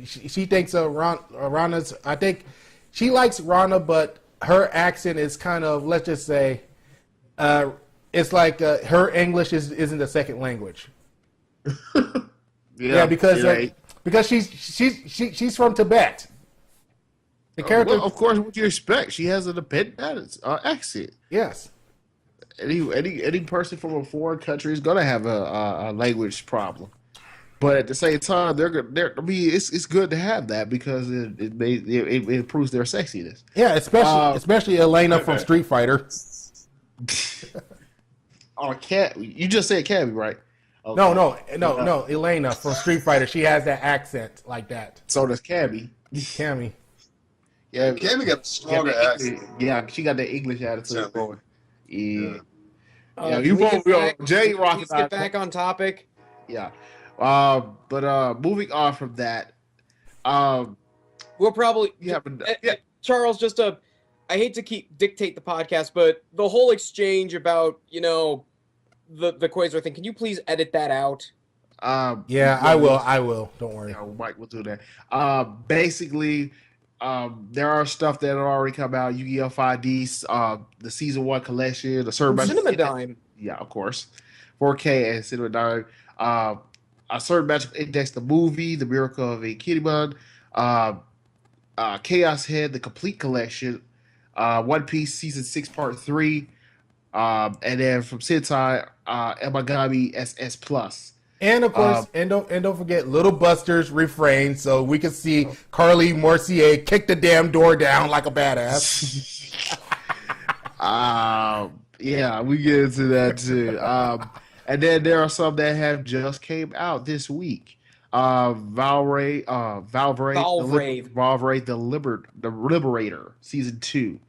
she thinks Rana's, I think she likes Rana, but her accent is kind of, let's just say, it's like her English isn't a second language. Because she's from Tibet. The character, of course, what you expect? She has an independent accent. Yes. Any person from a foreign country is gonna have a language problem, but at the same time, it's good to have that because it improves their sexiness. Yeah, especially Elena from Street Fighter. You just said Cammy, right? Okay. No, Elena from Street Fighter. She has that accent like that. So does Cammy. Yeah, Cammy got a stronger accent. Yeah, she got that English attitude going. Yeah. Jay Rock. Let's get back on topic. Yeah. But moving on from that, we'll probably Charles. I hate to dictate the podcast, but the whole exchange about the Quasar thing. Can you please edit that out? I will. Don't worry. Yeah, Mike will do that. Basically, there are stuff that have already come out. Yu-Gi-Oh! 5Ds, the Season 1 collection, the Cinema Dime. Yeah, of course. 4K and Cinema Dime. A certain Magic Index, the movie, The Miracle of Ikiriman, Chaos Head, the complete collection, One Piece Season 6 Part 3, and then from Sentai, Emagami SS Plus. And of course, and don't forget Little Buster's refrain, so we can see Carly Morcier kick the damn door down like a badass. Yeah, we get into that too. And then there are some that have just came out this week. Valvrave, the Liberator, season 2.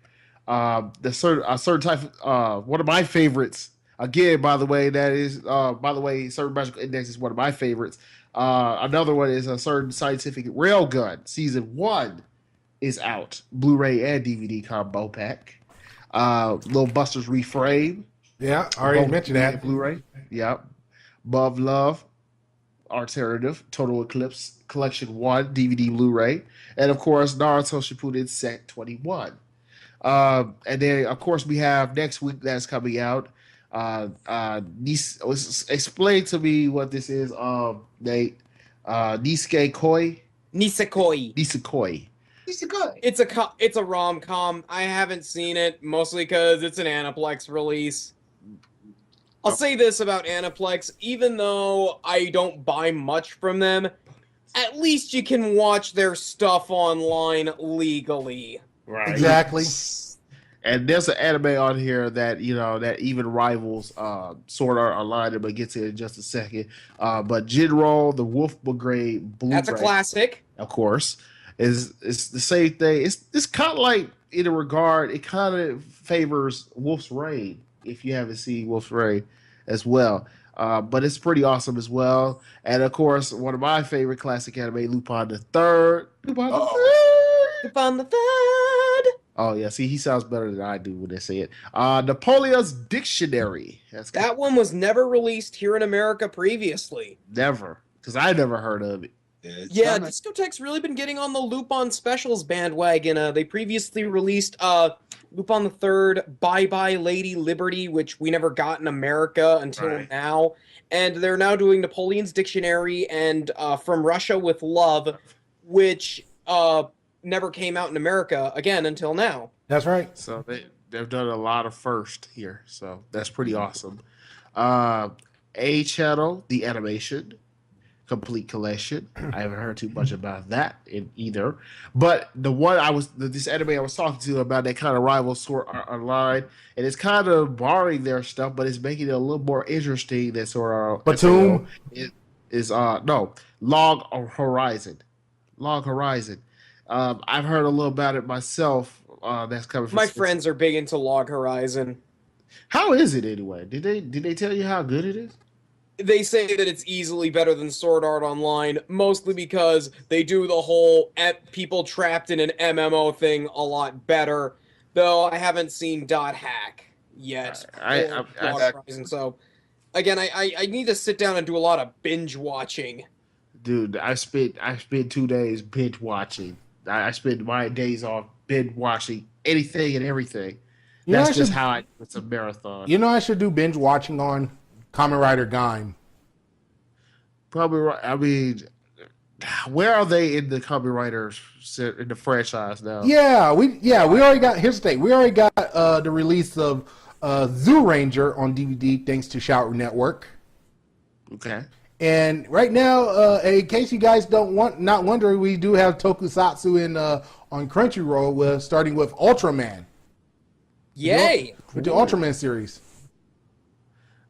A certain type. One of my favorites. Again, by the way, Certain Magical Index is one of my favorites. Another one is a certain scientific railgun. Season 1 is out, Blu-ray and DVD combo pack. Little Buster's Reframe. Yeah, I already mentioned that. Blu-ray. Yep. Above Love, Alternative, Total Eclipse Collection 1, DVD Blu-ray. And of course, Naruto Shippuden Set 21. And then, of course, we have next week that's coming out. Explain to me what this is, Nate. Nisekoi. It's a rom-com. I haven't seen it, mostly because it's an Aniplex release. I'll say this about Aniplex, even though I don't buy much from them, at least you can watch their stuff online legally. Right. Exactly. And there's an anime on here that that even rivals Sword Art Online, but get to it in just a second. But Jinro, the Wolf Brigade Blu-ray, That's a classic. of course, is the same thing. It's kind of like, in a regard, it kind of favors Wolf's Raid, if you haven't seen Wolf's Raid as well. But it's pretty awesome as well. And of course, one of my favorite classic anime, Lupin the Third. Lupin the Third. Oh yeah, see, he sounds better than I do when they say it. Napoleon's Dictionary. That one was never released here in America previously. Never, because I never heard of it. Yeah, Discotek's really been getting on the Lupin specials bandwagon. They previously released Lupin the Third, Bye Bye Lady Liberty, which we never got in America until now. And they're now doing Napoleon's Dictionary and From Russia with Love, which never came out in America again until now. That's right. So they've done a lot of first here. So that's pretty awesome. A Channel, the animation. Complete collection. I haven't heard too much about that in either. But this anime I was talking to about that kind of rivals Sword Art Online, and it's kind of borrowing their stuff, but it's making it a little more interesting than Sword Art. Batum is Log Horizon. Log Horizon. I've heard a little about it myself. That's coming from my friends are big into Log Horizon. How is it anyway? Did they tell you how good it is? They say that it's easily better than Sword Art Online, mostly because they do the whole people trapped in an MMO thing a lot better. Though I haven't seen .hack yet. Horizon, so again, I need to sit down and do a lot of binge watching. Dude, I spent 2 days binge watching. I spend my days off binge watching anything and everything. That's just how it's a marathon. I should do binge watching on Kamen Rider Gaim. Probably right. I mean, where are they in the Kamen Riders in the franchise now? We already got. Here's the thing. We already got the release of Zoo Ranger on DVD thanks to Shout Network. Okay. And right now, in case you guys not wondering, we do have Tokusatsu on Crunchyroll starting with Ultraman. Yay! With the Ultraman series.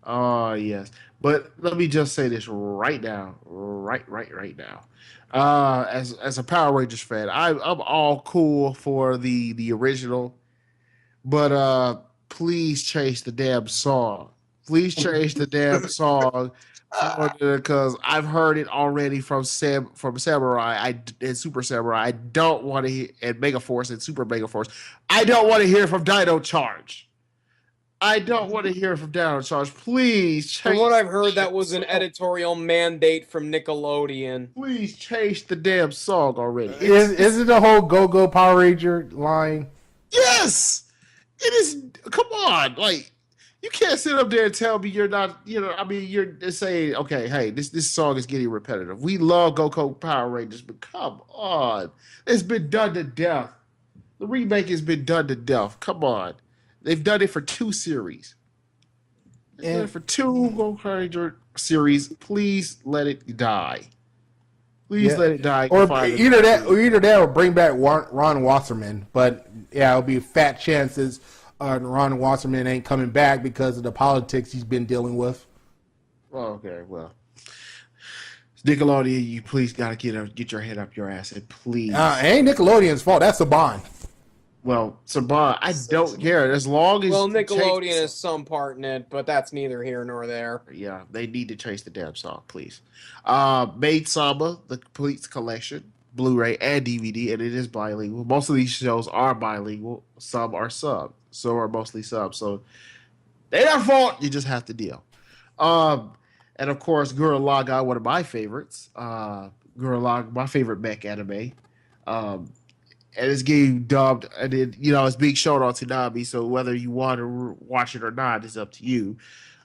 Oh, yes. But let me just say this right now. Right now. As a Power Rangers fan, I'm all cool for the original. But please change the damn song. Please change the damn song. Because I've heard it already from Samurai and Super Samurai. I don't want to hear, and Mega Force and Super Mega Force. I don't want to hear from Dino Charge. I don't want to hear from Dino Charge. Please change. From what I've heard, that was an editorial mandate from Nickelodeon. Please change the damn song already. Is it the whole Go Power Ranger line? Yes! It is. Come on. Like, you can't sit up there and tell me you're not, you're just saying, okay, hey, this song is getting repetitive. We love Goku Power Rangers, but come on. It's been done to death. The remake has been done to death. Come on. They've done it for 2 series. They've done it for 2 Goku Ranger series. Please let it die. Please let it die. Or either that or bring back Ron Wasserman. But, yeah, it'll be fat chances Ron Wasserman ain't coming back because of the politics he's been dealing with. Okay, well, Nickelodeon, you please gotta get your head up your ass and please. Ain't Nickelodeon's fault. That's Saban. Well, Saban, I don't care as long as. Well, Nickelodeon has some part in it, but that's neither here nor there. Yeah, they need to change the damn song, please. Maid Samba, the complete collection, Blu-ray and DVD, and it is bilingual. Most of these shows are bilingual. Some are sub, so are mostly sub. So they're not fault. You just have to deal. And of course, Gurren Lagann, one of my favorites. Gurren Lagann, my favorite mech anime. And it's getting dubbed, and it's being shown on Toonami. So whether you want to watch it or not is up to you.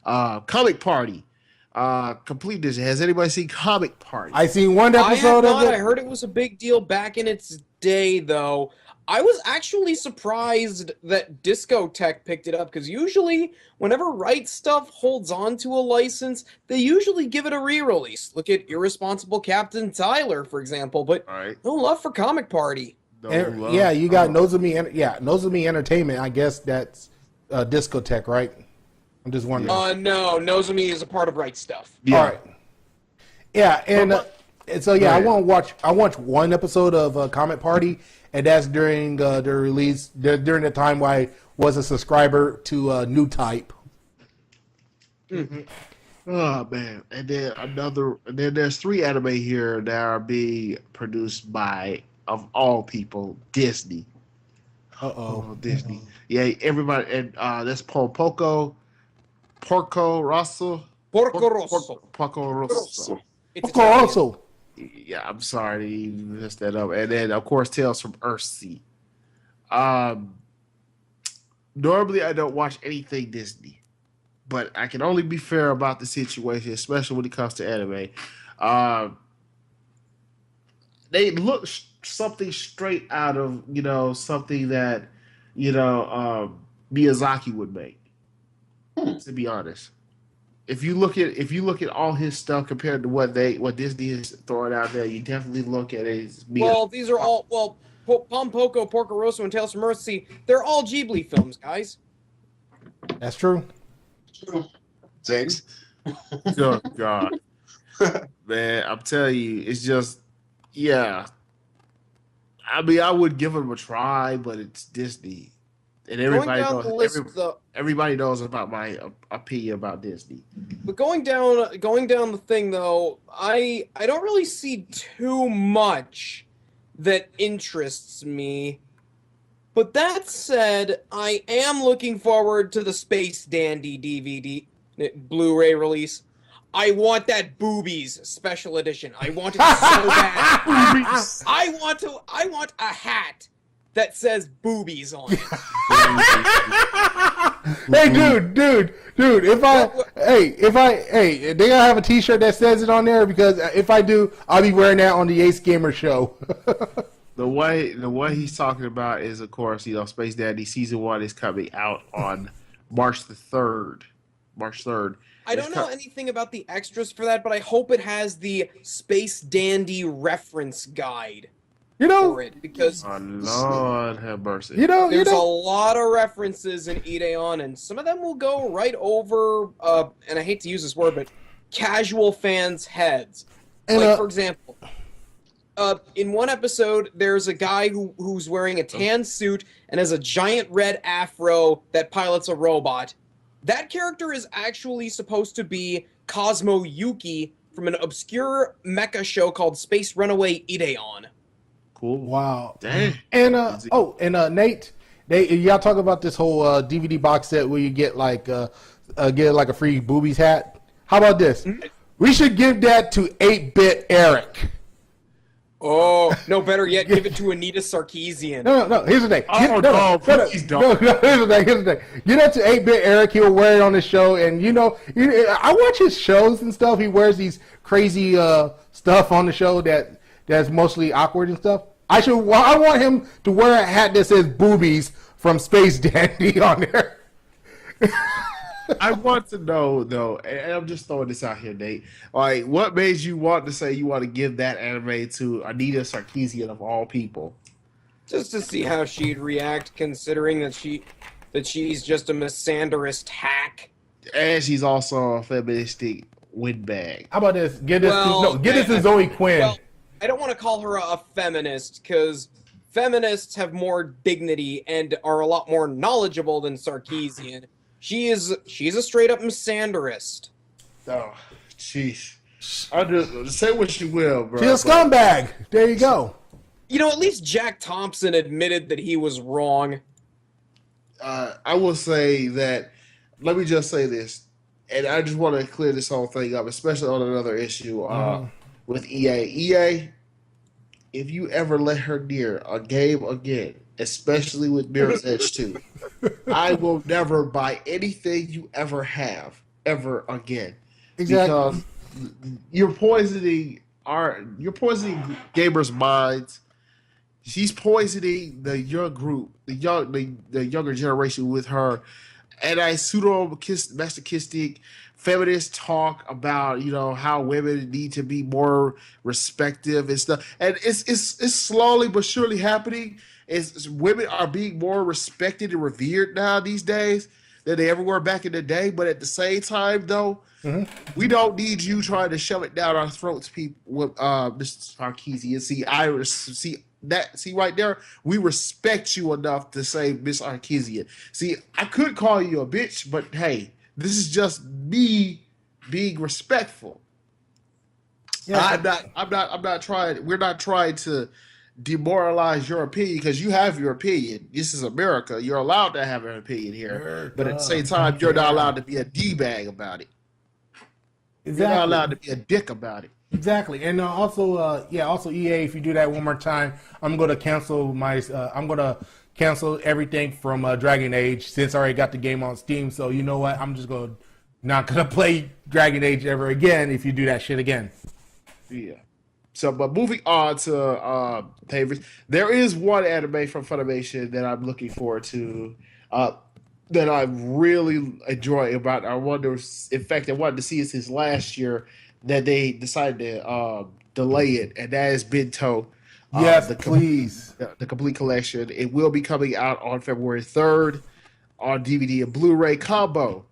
Comic Party, complete edition. Has anybody seen Comic Party? I seen one episode of it. I heard it was a big deal back in its day, though. I was actually surprised that Discotech picked it up, because usually, whenever Right Stuff holds on to a license, they usually give it a re-release. Look at Irresponsible Captain Tyler, for example, but no love for Comic Party. Yeah, you got Nozomi Entertainment. I guess that's Discotech, right? I'm just wondering. No, Nozomi is a part of Right Stuff. Yeah. All right. Yeah, and so yeah, I watched one episode of Comic Party, and that's during the release during the time when I was a subscriber to New Type. Mm-hmm. Oh man, and then there's 3 anime here that are being produced by, of all people, Disney. Disney. Yeah, everybody, and that's Porco Rosso. Yeah, I'm sorry to mess that up. And then, of course, Tales from Earthsea. Normally, I don't watch anything Disney, but I can only be fair about the situation, especially when it comes to anime. They look something straight out of something that Miyazaki would make. To be honest, if you look at all his stuff compared to what Disney is throwing out there, you definitely look at it as Miyazaki. Well, these are all Pompoko, Porco Rosso, and Tales from Earthsea. They're all Ghibli films, guys. That's true. Thanks. Oh God, man, I'm telling you, it's just. Yeah, I mean, I would give them a try, but it's Disney, and everybody knows about my opinion about Disney. But going down the thing though, I don't really see too much that interests me. But that said, I am looking forward to the Space Dandy DVD Blu-ray release. I want that Boobies special edition. I want it so bad. Boobies. I want a hat that says Boobies on it. Hey, dude, if they gotta have a T-shirt that says it on there, because if I do, I'll be wearing that on the Ace Gamer show. The way he's talking about is, of course, Space Dandy Season 1 is coming out on March 3rd. I don't know anything about the extras for that, but I hope it has the Space Dandy reference guide for it, because Lord have mercy. There's a lot of references in Ideon, and some of them will go right over, and I hate to use this word, but casual fans' heads. Like, for example, in one episode, there's a guy who's wearing a tan suit and has a giant red afro that pilots a robot. That character is actually supposed to be Cosmo Yuki from an obscure mecha show called Space Runaway Ideon. Cool. Wow. Dang. And Nate, y'all talk about this whole DVD box set where you get like a free Boobies hat. How about this? We should give that to 8-Bit Eric. Oh, no, better yet, give it to Anita Sarkeesian. No, here's the thing. Please don't. Here's the thing. Get that to 8-Bit Eric. He'll wear it on the show. And, I watch his shows and stuff. He wears these crazy stuff on the show that's mostly awkward and stuff. I want him to wear a hat that says Boobies from Space Dandy on there. I want to know, though, and I'm just throwing this out here, Nate. Like, what made you want to say you want to give that anime to Anita Sarkeesian of all people? Just to see how she'd react, considering that she's just a misandrist hack. And she's also a feministic windbag. How about this? Get this Well, to Zoe Quinn. Well, I don't want to call her a feminist because feminists have more dignity and are a lot more knowledgeable than Sarkeesian. She's a straight up misandrist. Oh, jeez. Say what you will, bro. She's a scumbag. There you go. You know, at least Jack Thompson admitted that he was wrong. I will say that. Let me just say this, and I just want to clear this whole thing up, especially on another issue with EA. EA, if you ever let her near a game again, especially with Mirror's Edge 2, I will never buy anything you ever have ever again. Exactly. Because you're poisoning gamers' minds. She's poisoning the young group, the younger generation with her masochistic feminist talk about how women need to be more respective and stuff. And it's slowly but surely happening. Women are being more respected and revered now these days than they ever were back in the day. But at the same time, though, we don't need you trying to shove it down our throats, people. With Mr. Sarkeesian, see right there, we respect you enough to say Miss Sarkeesian. See, I could call you a bitch, but hey, this is just me being respectful. Yeah, I'm not trying. We're not trying to demoralize your opinion because you have your opinion. This is America. You're allowed to have an opinion here, but at the same time, you're not allowed to be a d-bag about it. Exactly. You're not allowed to be a dick about it. Exactly, and also EA. If you do that one more time, I'm going to cancel everything from Dragon Age since I already got the game on Steam. So you know what? I'm just not gonna play Dragon Age ever again if you do that shit again. Yeah. So, but moving on to favorites, there is one anime from Funimation that I'm looking forward to. That I really enjoy about. I wanted to see it since last year that they decided to delay it, and that is Bento. Yes, please. The complete collection. It will be coming out on February 3rd on DVD and Blu-ray combo.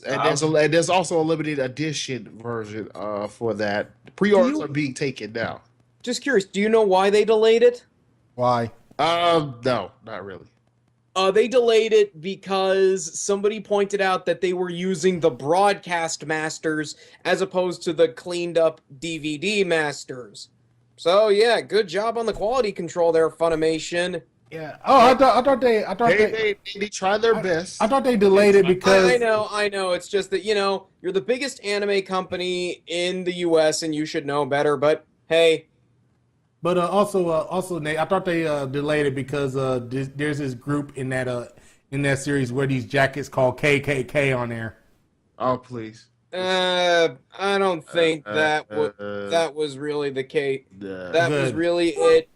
And there's also a limited edition version for that. Pre-orders are being taken now. Just curious, do you know why they delayed it? Why? No, not really. They delayed it because somebody pointed out that they were using the broadcast masters as opposed to the cleaned up DVD masters. So yeah, good job on the quality control there, Funimation. Yeah. Oh, I thought they tried their best. I thought they delayed it because I know. It's just that you're the biggest anime company in the U.S. and you should know better. But hey. But also, Nate, I thought they delayed it because there's this group in that series where these jackets called KKK on there. Oh, please. I don't think that was really the case. That was really it.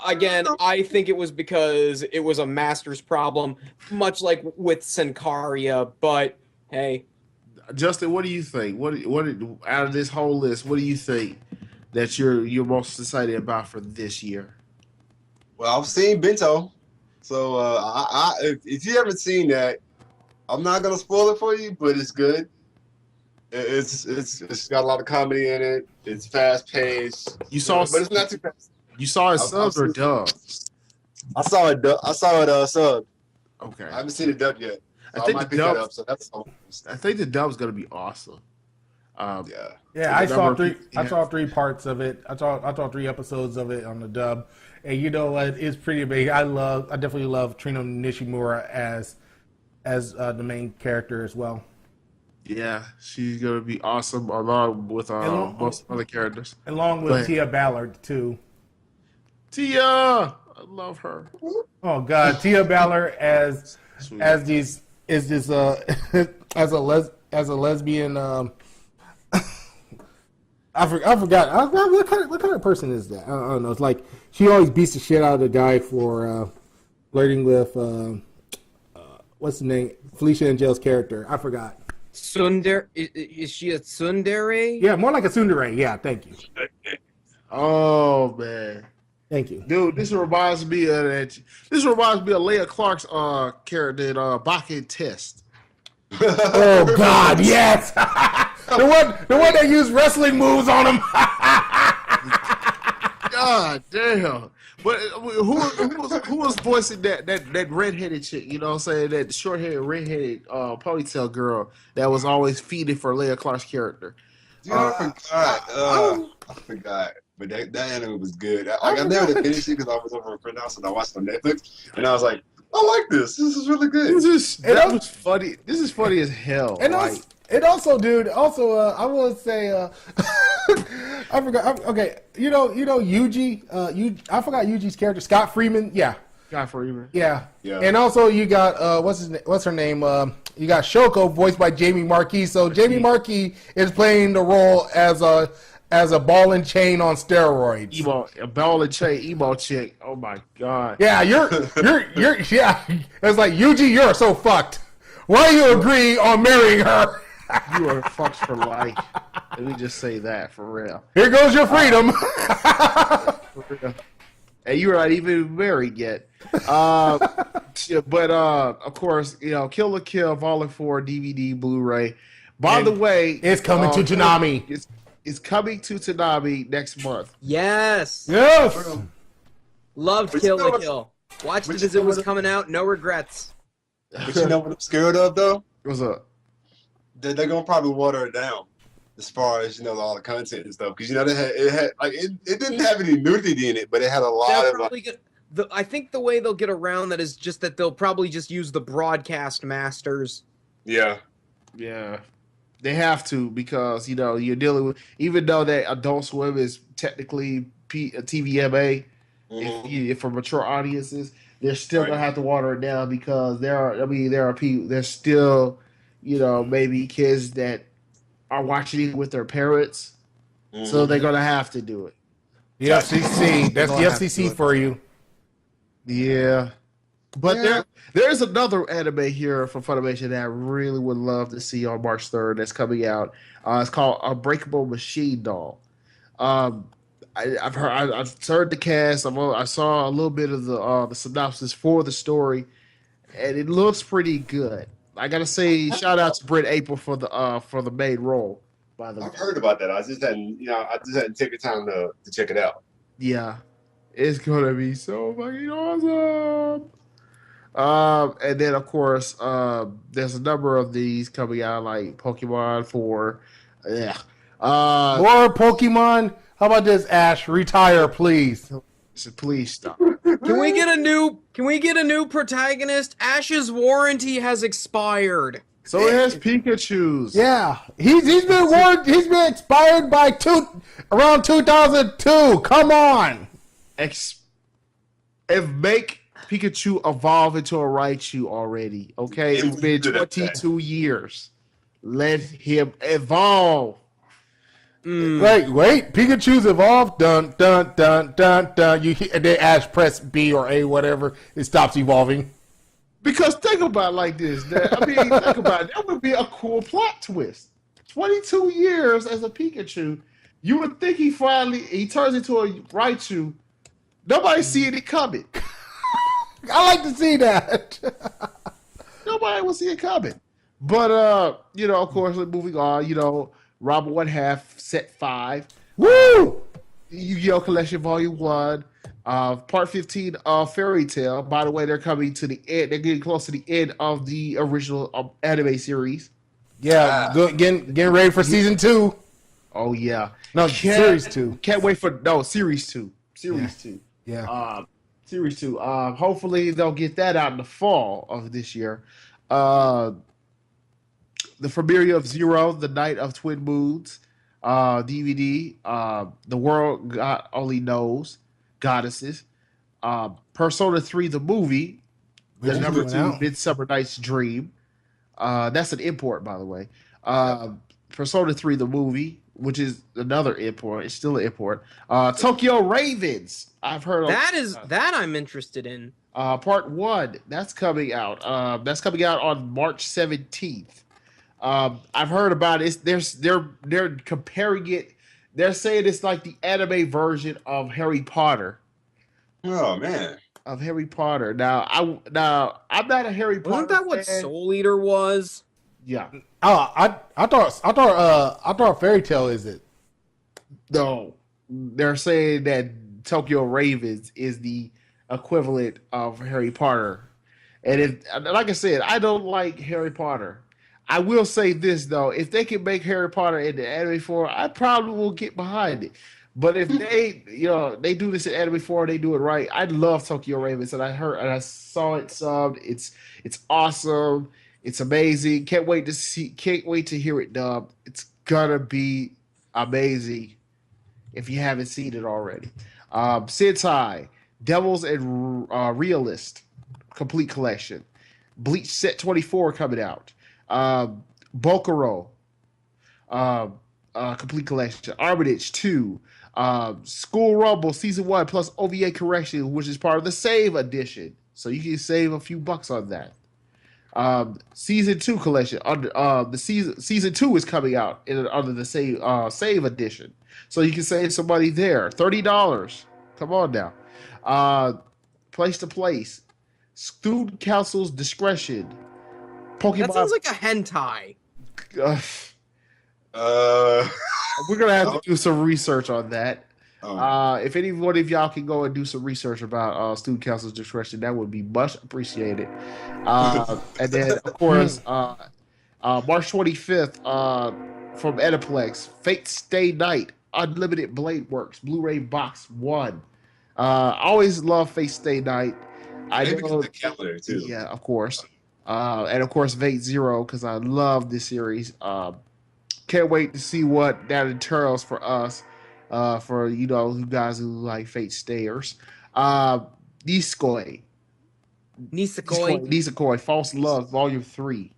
Again, I think it was because it was a master's problem, much like with Senkaria. But hey, Justin, what do you think? What out of this whole list? What do you think that you're most excited about for this year? Well, I've seen Bento, so if you haven't seen that, I'm not gonna spoil it for you, but it's good. It's got a lot of comedy in it. It's fast paced. But it's not too fast. You saw it subbed or dubbed? I saw it subbed. Okay. I haven't seen it dubbed yet. So I think might pick that up. So that's all. I think the dub's gonna be awesome. Yeah, I saw three parts of it. I saw 3 episodes of it on the dub, and you know what? It's pretty big. I definitely love Trino Nishimura as the main character as well. Yeah, she's gonna be awesome along with most other characters, along with Tia Ballard too. Tia, I love her. Oh God, Tia Ballard as a lesbian. I forgot. What kind of person is that? I don't know. It's like she always beats the shit out of the guy for flirting with what's the name? Felicia Angel's character. I forgot. Is she a tsundere? Yeah, more like a tsundere. Yeah, thank you. Oh man, thank you, dude. This reminds me of Leia Clark's character in Bakken Test. Oh God, yes. The one that used wrestling moves on him. God damn. But who was voicing that redheaded chick? You know what I'm saying? That short-haired, redheaded ponytail girl that was always feeding for Leia Clark's character. Dude, I forgot. But that anime was good. I never finished it because I was over a friend's house and I watched it on Netflix. And I was like, I like this. This is really good. That was funny. This is funny as hell. And also, dude. Also, I will say, I forgot. Okay, you know, Yuji. I forgot Yuji's character, Scott Freeman. Yeah, Scott Freeman. Yeah. And also, you got what's her name? You got Shoko, voiced by Jamie Marquis. So Jamie Marquis is playing the role as a ball and chain on steroids. A ball and chain emo chick. Oh my god. Yeah, you're yeah. It's like Yuji, you're so fucked. Why do you agree on marrying her? You are fucked for life. Let me just say that for real. Here goes your freedom. For real. And you're not even married yet. But of course, you know, Kill la Kill Volume 4 DVD Blu-ray. By the way, it's coming to Toonami. It's coming to Toonami next month. Yes. Loved Kill la Kill. Watched it as it was coming out. No regrets. But you know what I'm scared of, though? What's up? They're gonna probably water it down as far as, you know, all the content and stuff, because, you know, it didn't have any nudity in it, but it had a lot of. I think the way they'll get around that is just that they'll probably just use the broadcast masters. Yeah. They have to, because, you know, you're dealing with, even though that Adult Swim is technically TVMA, if for mature audiences, they're still gonna have to water it down, because there are people, there's still, you know, maybe kids that are watching it with their parents, so they're gonna have to do it. The FCC, that's the FCC for you. Yeah, but there's another anime here from Funimation that I really would love to see on March 3rd. That's coming out. It's called Unbreakable Machine Doll. I've heard the cast. I saw a little bit of the synopsis for the story, and it looks pretty good. I gotta say, shout out to Britt April for the main role. By the way, I've heard about that. I just hadn't taken time to check it out. Yeah, it's gonna be so fucking awesome. And then of course, there's a number of these coming out, like Pokemon 4. Yeah. More Pokemon. How about this, Ash? Retire, please. So please stop. Can we get a new protagonist? Ash's warranty has expired. So it has Pikachu's. Yeah, he's been expired by around 2002. Come on. Make Pikachu evolve into a Raichu already. Okay, it's been 22 years. Let him evolve. Wait, Pikachu's evolved. Dun dun dun dun dun. And then Ash press B or A, whatever. It stops evolving. Because think about it like this. Think about it. That would be a cool plot twist. 22 years as a Pikachu. You would think he turns into a Raichu. Nobody's seeing it coming. I like to see that. Nobody will see it coming. But you know, of course, moving on. You know, Robin 1/2 Set 5. Woo! Yu-Gi-Oh! Collection Volume 1. Part 15 of Fairy Tail. By the way, they're coming to the end. They're getting close to the end of the original anime series. Yeah, getting ready for season 2. Oh yeah, series 2. Can't wait for series 2. Series 2. Yeah. Series 2. Hopefully they'll get that out in the fall of this year. The premiere of Zero, The Night of Twin Moons, DVD. The World God Only Knows, Goddesses. Persona 3, the movie. The number 2, Midsummer Night's Dream. That's an import, by the way. Persona 3, the movie, which is another import. It's still an import. Tokyo Ravens. I've heard of that I'm interested in. Part 1. That's coming out. That's coming out on March 17th. I've heard about it. They're comparing it. They're saying it's like the anime version of Harry Potter. Oh man. Of Harry Potter. Now I'm not a Harry Potter. Wasn't that what fan. Soul Eater was? Yeah. Oh, I thought Fairy Tale is it. No, they're saying that Tokyo Ravens is the equivalent of Harry Potter. And like I said, I don't like Harry Potter. I will say this though: if they can make Harry Potter into anime form, I probably will get behind it. But if they, they do this in anime form, they do it right. I love Tokyo Ravens, and I saw it subbed. It's awesome. It's amazing. Can't wait to hear it dubbed. It's gonna be amazing if you haven't seen it already. Sentai, Devils and Realist, complete collection. Bleach set 24 coming out. Bokuro, complete collection. Armitage 2. School Rumble Season 1 plus OVA correction, which is part of the Save Edition. So you can save a few bucks on that. Season 2 collection. The season 2 is coming out under the Save Edition. So you can save somebody there. $30. Come on now. Place to place. Student Council's Discretion. Pokemon. That sounds like a hentai. We're gonna have to do some research on that. If any one of y'all can go and do some research about Student Council's Discretion, that would be much appreciated. And then, of course, March 25th from Ediplex, Fate Stay Night, Unlimited Blade Works, Blu-ray Box 1. I always love Fate Stay Night. I know the calendar too. Yeah, of course. And of course, Fate Zero, because I love this series. Can't wait to see what that entails for us, for you guys who like Fate Stayers. Nisekoi, False Love, Volume 3.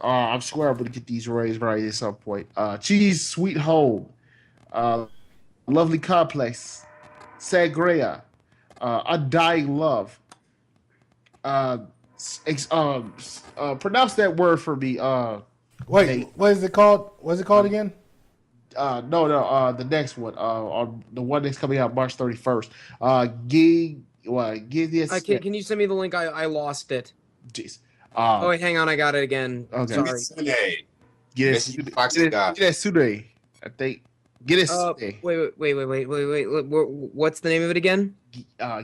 I'm swear I'm gonna get these raised right at some point. Cheese Sweet Home, Lovely Complex, Sangria, Undying Love. Pronounce that word for me. Wait, what is it called? What's it called again? The next one. The one that's coming out March 31st. Give this. Can you send me the link? I lost it. Jeez. Oh wait, hang on, I got it again. Okay. Sorry. Get it Sude. I think. Get it Sude. Wait. What's the name of it again?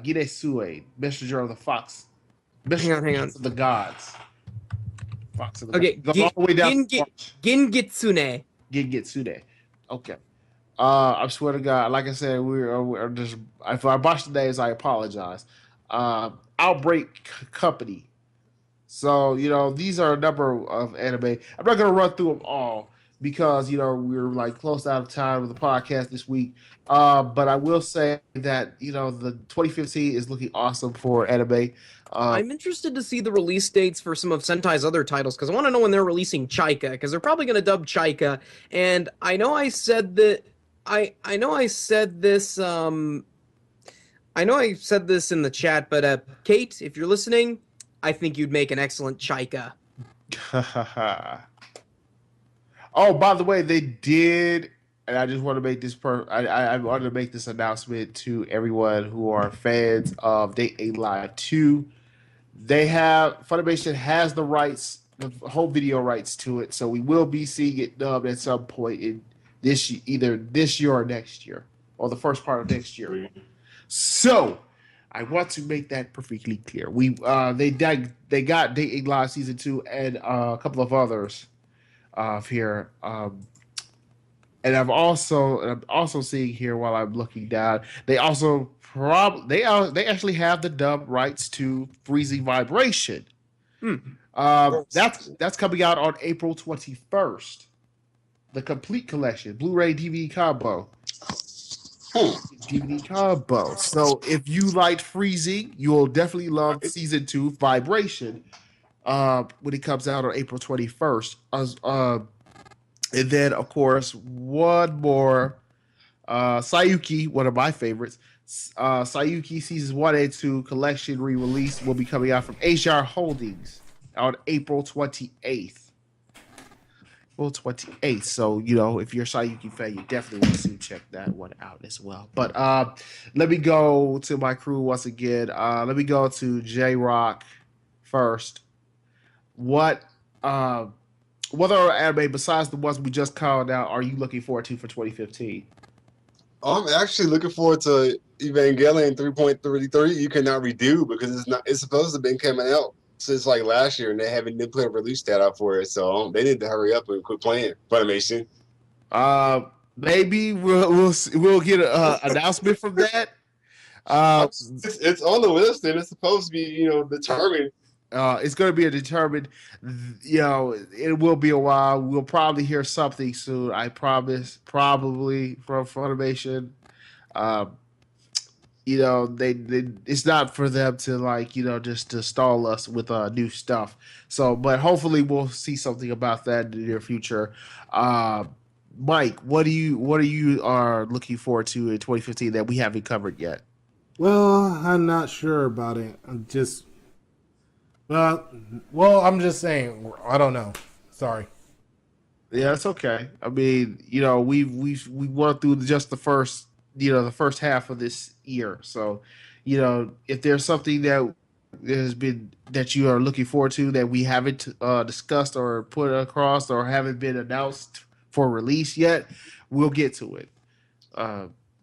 Get it Sude. Messenger of the Fox. Hang on. Of the gods. Fox of the Okay. gods. Goes all the way down. Gingitsune. Gingitsune. Okay. I swear to God, like I said, we're just. If I botched the names, I apologize. Outbreak Company. So these are a number of anime. I'm not gonna run through them all because we're like close out of time with the podcast this week. But I will say that the 2015 is looking awesome for anime. I'm interested to see the release dates for some of Sentai's other titles because I want to know when they're releasing Chaika because they're probably going to dub Chaika. And I know I said that I know I said this in the chat, but Kate, if you're listening, I think you'd make an excellent Chaika. Oh, by the way, they did, and I just want to make this I want to make this announcement to everyone who are fans of Date A Live 2. Funimation has the rights, the home video rights to it, so we will be seeing it dubbed at some point in either this year or next year, or the first part of next year. So I want to make that perfectly clear. They got Date A Live Season 2 and a couple of others here. And I'm also seeing here while I'm looking down, they also they actually have the dub rights to Freezing Vibration. That's coming out on April 21st. The complete collection, Blu-ray DVD combo. DVD combo. So if you liked Freezing, you will definitely love Season 2 Vibration when it comes out on April 21st. And then, of course, one more. Sayuki, one of my favorites. Sayuki Seasons 1 and 2 collection re-release will be coming out from HR Holdings on April 28th. April 28th. So, if you're a Sayuki fan, you definitely want to check that one out as well. But let me go to my crew once again. Let me go to J-Rock first. What what other anime besides the ones we just called out are you looking forward to for 2015? I'm actually looking forward to Evangelion 3.33. You cannot redo because it's supposed to have been coming out since like last year, and they haven't put a release date out for it. So they need to hurry up and quit playing Funimation. Maybe we'll get an announcement from that. It's on the list, and it's supposed to be determined. It's going to be a determined. It will be a while. We'll probably hear something soon. I promise. Probably from Funimation. It's not for them to just to stall us with new stuff. So, but hopefully we'll see something about that in the near future. Mike, what are you are looking forward to in 2015 that we haven't covered yet? Well, I'm not sure about it. I'm just saying. I don't know. Sorry. Yeah, it's okay. I mean, we went through just the first half of this year. So, if there's something that you are looking forward to that we haven't discussed or put across or haven't been announced for release yet, we'll get to it.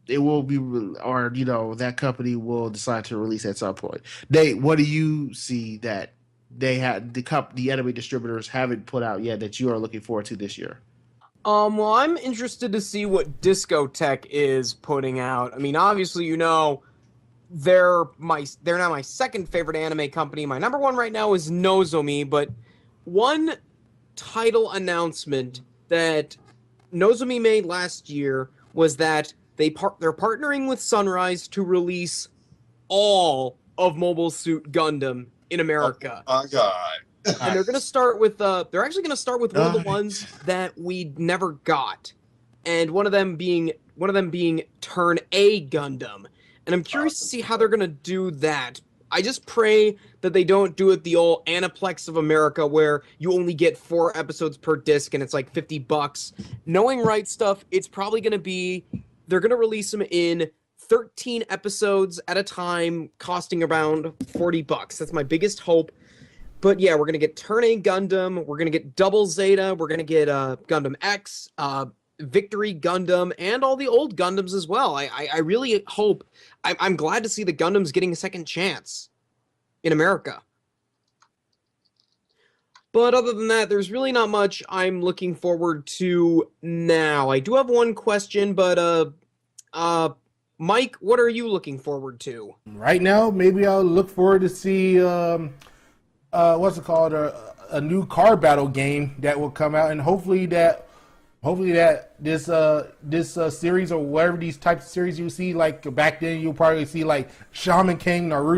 It will be, or that company will decide to release at some point. Nate, what do you see that they had the anime distributors haven't put out yet that you are looking forward to this year? Well, I'm interested to see what Discotech is putting out. I mean, obviously, they're now my second favorite anime company. My number one right now is Nozomi, but one title announcement that Nozomi made last year was that they're partnering with Sunrise to release all of Mobile Suit Gundam in America. Oh my God. And they're gonna start with they're actually gonna start with one of the ones that we never got, and one of them being Turn A Gundam. And I'm curious to see how they're gonna do that. I just pray that they don't do it the old Aniplex of America where you only get 4 episodes per disc and it's like $50. Knowing Right Stuff, it's probably gonna be they're gonna release them in 13 episodes at a time, costing around $40. That's my biggest hope. But yeah, we're going to get Turn A Gundam, we're going to get Double Zeta, we're going to get Gundam X, Victory Gundam, and all the old Gundams as well. I really hope, I'm glad to see the Gundams getting a second chance in America. But other than that, there's really not much I'm looking forward to now. I do have one question, but Mike, what are you looking forward to? Right now, maybe I'll look forward to see what's it called, a new car battle game that will come out, and hopefully that this series or whatever these types of series you see, like back then you'll probably see like Shaman King, or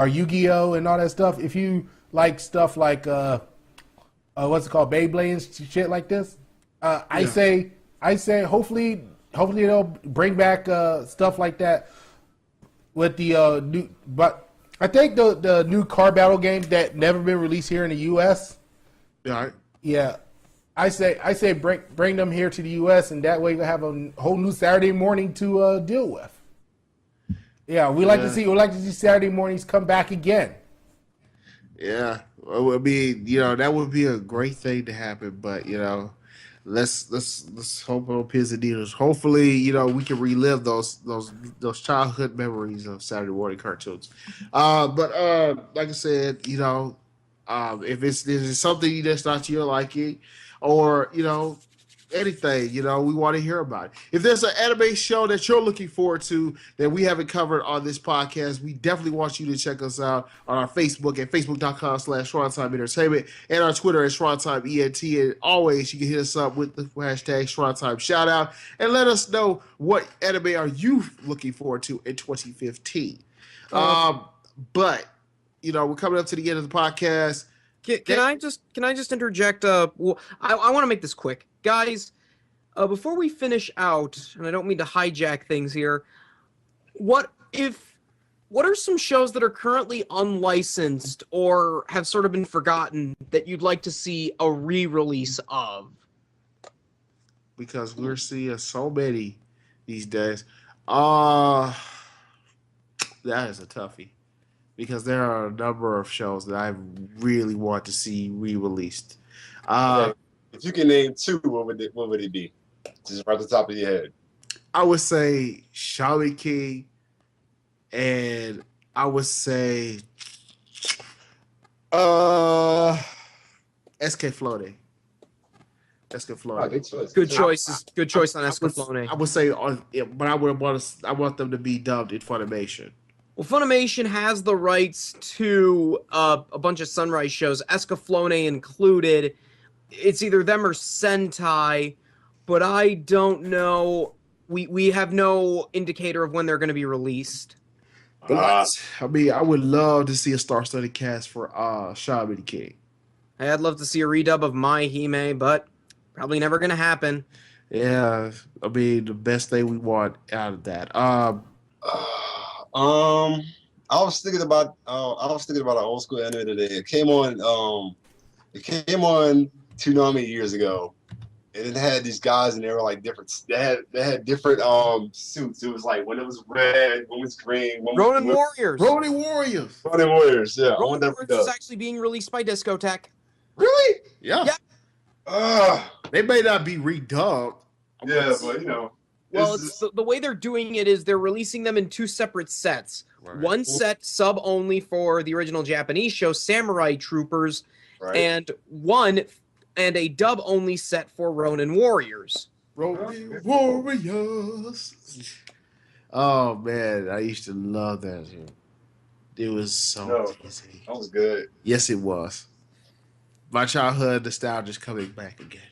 Yu-Gi-Oh and all that stuff. If you like stuff like what's it called, Beyblade and shit like this, I say hopefully they'll bring back stuff like that with the new. But I think the new car battle games that never been released here in the U.S. Yeah, I say bring them here to the U.S. and that way we have a whole new Saturday morning to deal with. Yeah, we like to see Saturday mornings come back again. Yeah, I mean, that would be a great thing to happen, but let's hope on pins and needles. Hopefully, we can relive those childhood memories of Saturday morning cartoons. But like I said, if it's something that's not your liking, or anything, we want to hear about it. If there's an anime show that you're looking forward to that we haven't covered on this podcast, we definitely want you to check us out on our Facebook at facebook.com/Shrinetime Entertainment and our Twitter at Shrinetime ENT. And always, you can hit us up with the hashtag Shrinetime Shoutout and let us know what anime are you looking forward to in 2015. But we're coming up to the end of the podcast. Can I just interject? I want to make this quick, guys. Before we finish out, and I don't mean to hijack things here, what are some shows that are currently unlicensed or have sort of been forgotten that you'd like to see a re-release of? Because we're seeing so many these days. That is a toughie. because there are a number of shows that I really want to see re-released. Okay. If you can name two, what would it be? Just right off the top of your head. I would say Shaman King, and I would say SK Floating. SK Floating. Good choice. Good choices. Good choice on Escaflowne. I would say but I want them to be dubbed in Funimation. Well, Funimation has the rights to a bunch of Sunrise shows, Escaflowne included. It's either them or Sentai, but I don't know. We have no indicator of when they're going to be released. I mean, I would love to see a star-studded cast for Shaman King. I'd love to see a redub of My Hime, but probably never going to happen. Yeah, I mean, the best thing we want out of that. I was thinking about an old school anime today. It came on 2 years ago, and it had these guys, and they were like different. They had different suits. It was like when it was red, when it was green. Ronin Warriors. Ronin Warriors. Ronin Warriors. Yeah, Ronin Warriors is actually being released by Discotech. Really? Yeah. Yeah. They may not be redubbed. Yeah, but you know. Well, it's the way they're doing it is they're releasing them in 2 separate sets. Right. One set sub only for the original Japanese show, Samurai Troopers, right, and a dub only set for Ronin Warriors. Ronin Warriors. Oh man, I used to love that. It was so easy. That was good. Yes, it was. My childhood nostalgia is coming back again.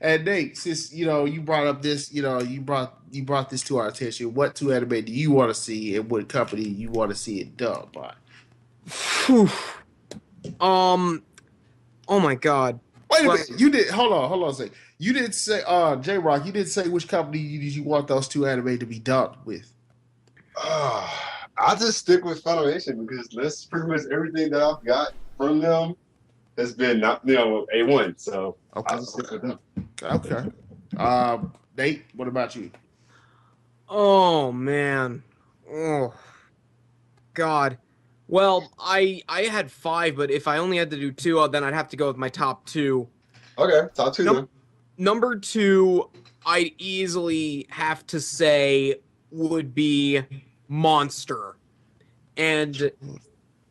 And Nate, since you brought up this, you brought this to our attention. What 2 anime do you want to see, and what company you want to see it dubbed by? Oh my God. Wait a minute. You did. Hold on a second. You didn't say, J-Rock, you didn't say which company did you want those 2 anime to be dubbed with. I'll just stick with Funimation because that's pretty much everything that I've got from them has been A1. So okay. I'll just stick with them. Okay. Nate, what about you? Oh man. Oh God. Well, I had 5, but if I only had to do 2, then I'd have to go with my top 2. Okay, top 2 then. Number 2, I'd easily have to say would be Monster. And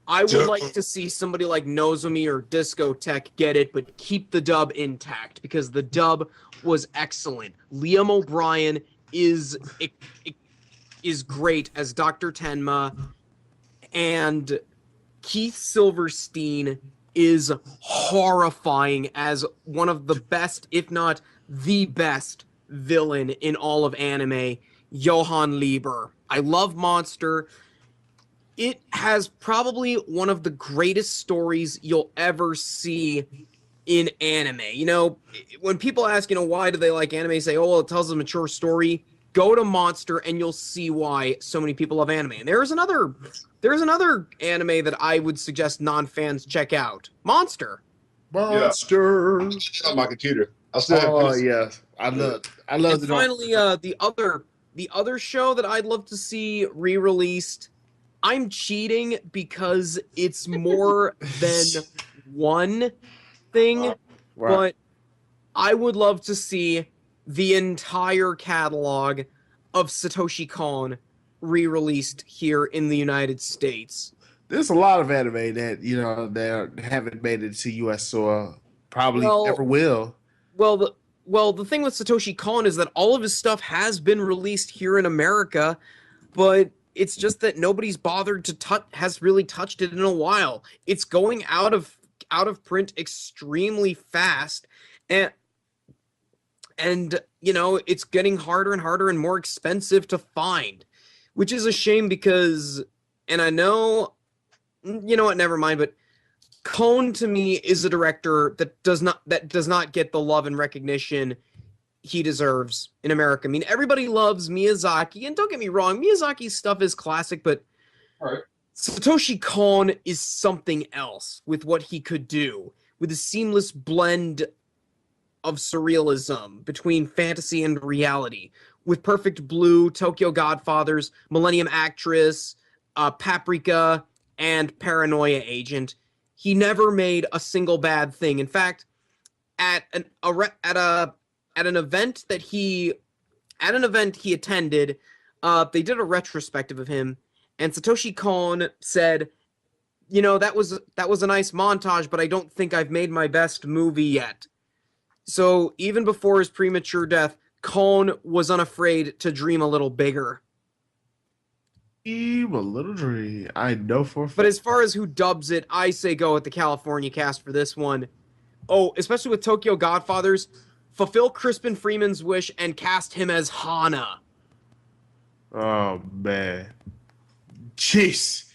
I would like to see somebody like Nozomi or Discotech get it, but keep the dub intact because the dub was excellent. Liam O'Brien is great as Dr. Tenma, and Keith Silverstein is horrifying as one of the best, if not the best, villain in all of anime, Johann Lieber. I love Monster. It has probably one of the greatest stories you'll ever see in anime. When people ask, why do they like anime, say, oh, well, it tells a mature story. Go to Monster and you'll see why so many people love anime. And there's another anime that I would suggest non-fans check out. Monster. Monster. Yeah. On my computer. Yeah. I love and finally, the other show that I'd love to see re-released. I'm cheating because it's more than one thing, right, but I would love to see the entire catalog of Satoshi Kon re-released here in the United States. There's a lot of anime that that haven't made it to U.S. soil, probably never will. Well, the thing with Satoshi Kon is that all of his stuff has been released here in America, but it's just that nobody's bothered to has really touched it in a while. It's going out of print extremely fast, and it's getting harder and harder and more expensive to find, which is a shame because, and I know, what, never mind, but Kon to me is a director that does not get the love and recognition he deserves in America. I mean, everybody loves Miyazaki, and don't get me wrong, Miyazaki's stuff is classic, but Satoshi Kon is something else with what he could do, with a seamless blend of surrealism between fantasy and reality, with Perfect Blue, Tokyo Godfathers, Millennium Actress, Paprika, and Paranoia Agent. He never made a single bad thing. In fact, at an event he attended, they did a retrospective of him, and Satoshi Kon said, that was a nice montage, but I don't think I've made my best movie yet. So even before his premature death, Kon was unafraid to dream a little bigger. Dream a little dream. I know for a fact. But as far as who dubs it, I say go with the California cast for this one. Oh, especially with Tokyo Godfathers, fulfill Crispin Freeman's wish and cast him as Hana. Oh, man. Jeez.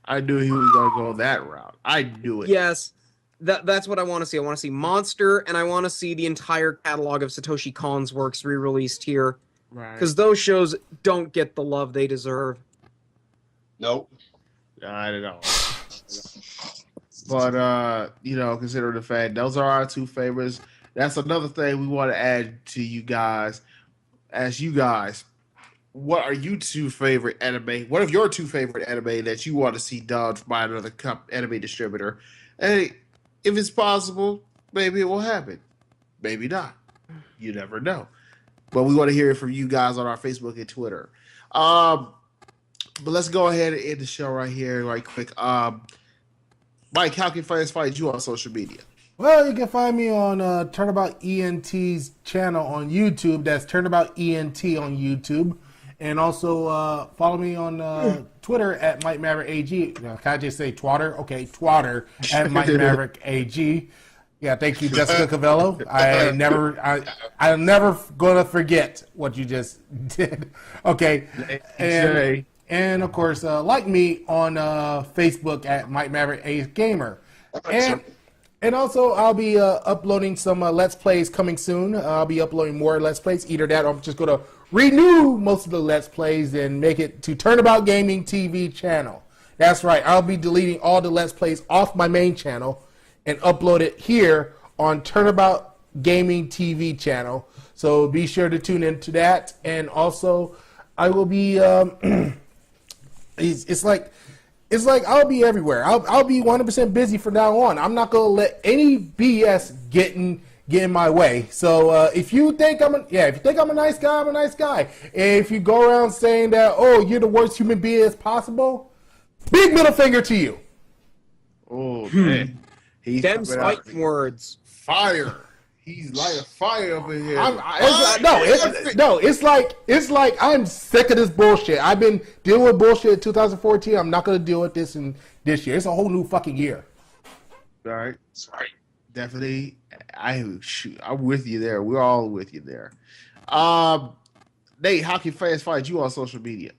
I knew he was going to go that route. I knew it. Yes, that's what I want to see. I want to see Monster, and I want to see the entire catalog of Satoshi Kon's works re-released here. Right. Because those shows don't get the love they deserve. Nope. I don't know. But, considering the fact those are our two favorites, that's another thing we want to add to you guys. Ask you guys, what are your two favorite anime? What are your two favorite anime that you want to see dubbed by another anime distributor? And if it's possible, maybe it will happen. Maybe not. You never know. But we want to hear it from you guys on our Facebook and Twitter. But let's go ahead and end the show right here, right quick. Mike, how can fans find you on social media? Well, you can find me on Turnabout ENT's channel on YouTube. That's Turnabout ENT on YouTube. And also follow me on Twitter at Mike Maverick AG. Can I just say Twatter? Okay, Twatter at Mike Maverick AG. Yeah, thank you, Jessica Cavello. I'm never gonna forget what you just did. Okay, and of course, like me on Facebook at Mike Maverick A Gamer, and also I'll be uploading some Let's Plays coming soon. I'll be uploading more Let's Plays. Either that, or I'm just gonna renew most of the Let's Plays and make it to Turnabout Gaming TV channel. That's right. I'll be deleting all the Let's Plays off my main channel and upload it here on Turnabout Gaming TV channel. So be sure to tune into that. And also, I will be. It's like I'll be everywhere. I'll be 100% busy from now on. I'm not gonna let any BS get in my way. So if you think I'm a nice guy, I'm a nice guy. And if you go around saying that, oh, you're the worst human being as possible, big middle finger to you. Oh man, he's them fighting words. Fire. He's lighting fire up in here. It's like I'm sick of this bullshit. I've been dealing with bullshit in 2014. I'm not gonna deal with this in this year. It's a whole new fucking year. All right. Sorry. Definitely. I'm with you there. We're all with you there. Nate, how can fans find you on social media?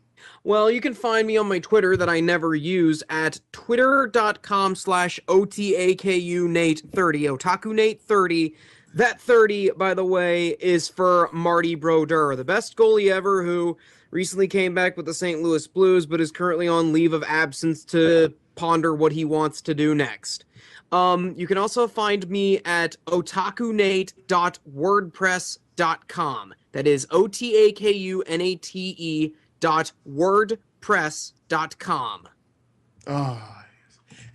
Well, you can find me on my Twitter that I never use at twitter.com/OTAKUNate30, OtakuNate30. That 30, by the way, is for Marty Brodeur, the best goalie ever who recently came back with the St. Louis Blues, but is currently on leave of absence to ponder what he wants to do next. You can also find me at otakunate.wordpress.com. That is otakunate.wordpress.com. Oh,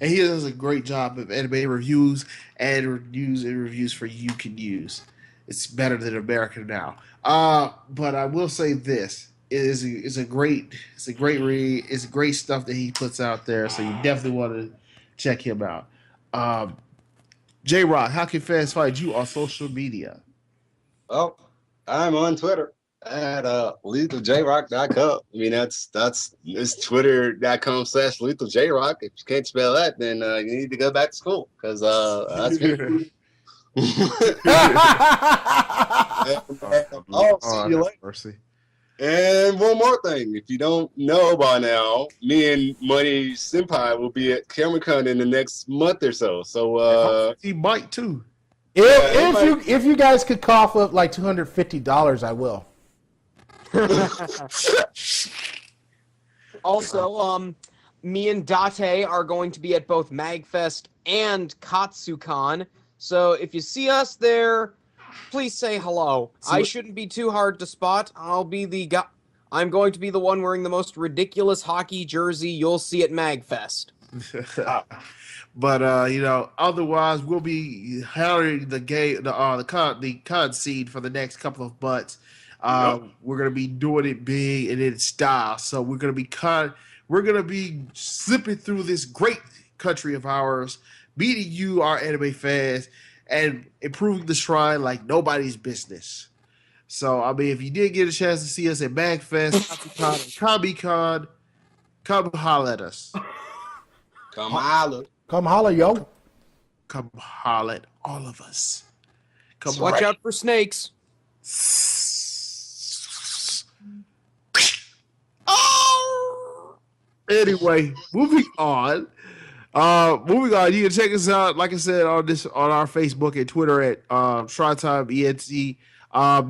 and he does a great job of anime reviews and reviews for you can use. It's better than American now. But I will say this: it's a great read. It's great stuff that he puts out there. So you definitely want to check him out. J-Rock, how can fans find you on social media? Oh, I'm on Twitter at lethaljrock.com. I mean, it's twitter.com/lethaljrock. If you can't spell that, then you need to go back to school because that's I'll see you later. Mercy. And one more thing, if you don't know by now, me and Money Senpai will be at CameraCon in the next month or so. So he might too. If you guys could cough up like $250, I will. Also, me and Date are going to be at both MagFest and KatsuCon. So if you see us there, please say hello. I shouldn't be too hard to spot. I'll be the I'm going to be the one wearing the most ridiculous hockey jersey you'll see at MagFest. But otherwise we'll be handling the con seed for the next couple of months. We're gonna be doing it big and in style. So we're gonna be slipping through this great country of ours, meeting you, our anime fans, and improving the shrine like nobody's business. So I mean, if you did get a chance to see us at MagFest, Comic-Con, come holler at us. Come holler. Come holler, yo. Come holler at all of us. Come Watch out for snakes. Oh! Anyway, moving on. You can check us out, like I said, on our Facebook and Twitter at Shrinetime ENT.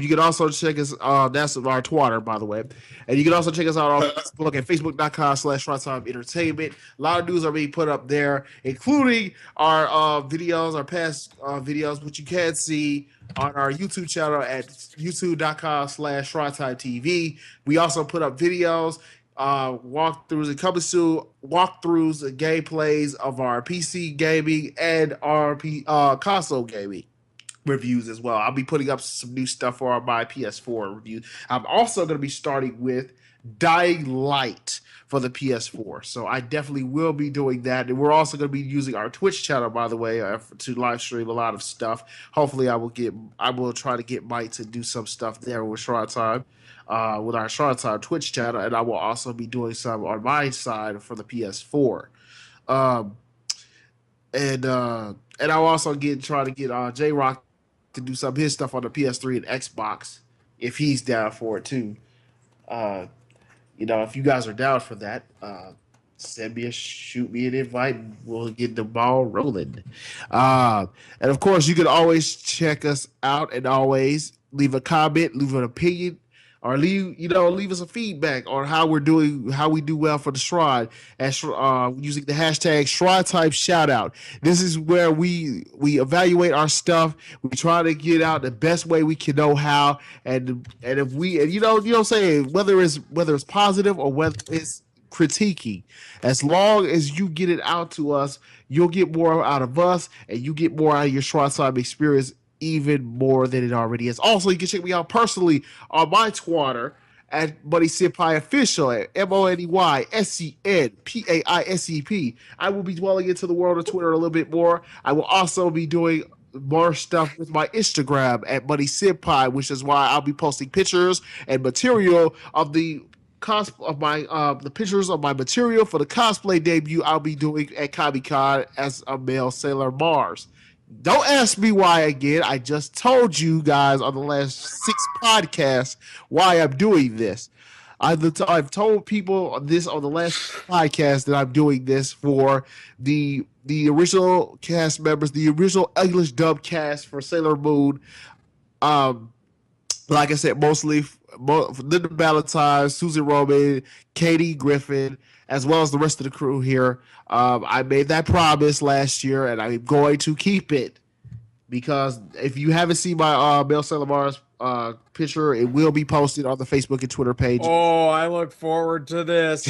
You can also check us. That's our Twitter, by the way, and you can also check us out on Facebook at facebook.com/Shrinetime Entertainment. A lot of news are being put up there, including our videos, our past videos, which you can see on our YouTube channel at youtube.com/Shrinetime TV. We also put up videos, walkthroughs and coming soon, walkthroughs and gameplays of our PC gaming and our console gaming reviews as well. I'll be putting up some new stuff for my PS4 review. I'm also going to be starting with Dying Light for the PS4. So I definitely will be doing that. And we're also going to be using our Twitch channel, by the way, to live stream a lot of stuff. Hopefully I will try to get Mike to do some stuff there with Shrinetime, with our Shrinetime Twitch channel. And I will also be doing some on my side for the PS4. And I'll also try to get J-Rock to do some of his stuff on the PS3 and Xbox if he's down for it too. If you guys are down for that, shoot me an invite. We'll get the ball rolling. And of course, you can always check us out and always leave a comment, leave an opinion, or leave us a feedback on how we do well for the Shrine, and using the hashtag Shrinetime Shoutout. This is where we evaluate our stuff. We try to get out the best way we can know how, and if say whether it's positive or whether it's critiquing, as long as you get it out to us, you'll get more out of us, and you get more out of your Shrinetime experience, even more than it already is. Also, you can check me out personally on my Twitter at Money Senpai Official at MONEYSCNPAISEP. I will be dwelling into the world of Twitter a little bit more. I will also be doing more stuff with my Instagram at Money Senpai, which is why I'll be posting pictures and material of the pictures of my material for the cosplay debut I'll be doing at Comic-Con as a male Sailor Mars. Don't ask me why again. I just told you guys on the last 6 podcasts why I'm doing this. I've told people this on the last podcast that I'm doing this for the original cast members, the original English dub cast for Sailor Moon. Like I said, mostly Linda Valentine, Susan Roman, Katie Griffin, as well as the rest of the crew here. I made that promise last year, and I'm going to keep it, because if you haven't seen my Mel Sailor Mars picture, it will be posted on the Facebook and Twitter page. Oh, I look forward to this.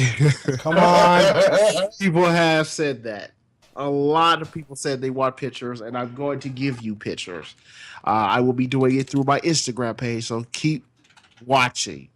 Come on. People have said that. A lot of people said they want pictures, and I'm going to give you pictures. I will be doing it through my Instagram page, so keep watching.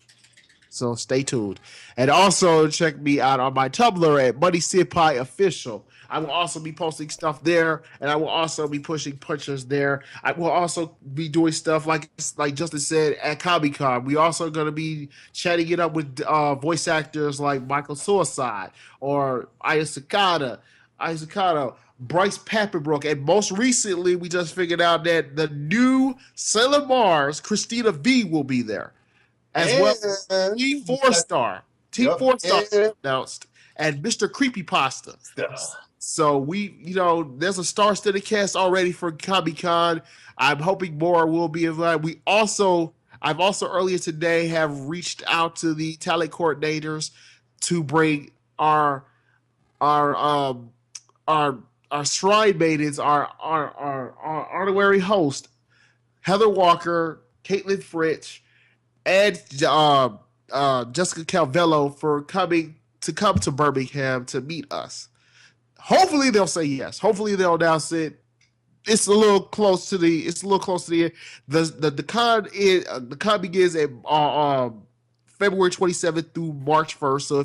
So stay tuned. And also check me out on my Tumblr at Money Senpai Official. I will also be posting stuff there, and I will also be pushing pictures there. I will also be doing stuff like Justin said at Comic-Con. We also going to be chatting it up with voice actors like Michael Suicide or Aya Sakata, Bryce Papenbrook, and most recently we just figured out that the new Sailor Mars, Christina V, will be there. As well as Team 4-Star. Team 4-Star announced. And Mr. Creepypasta. So there's a star-studded cast already for Comic-Con. I'm hoping more will be invited. I've also earlier today have reached out to the talent coordinators to bring our Shrine Maidens, our honorary host, Heather Walker, Caitlin Fritz, and Jessica Calvello for coming to Birmingham to meet us. Hopefully they'll say yes. Hopefully they'll announce it. It's a little close to the end. The con begins at February 27th through March 1st. So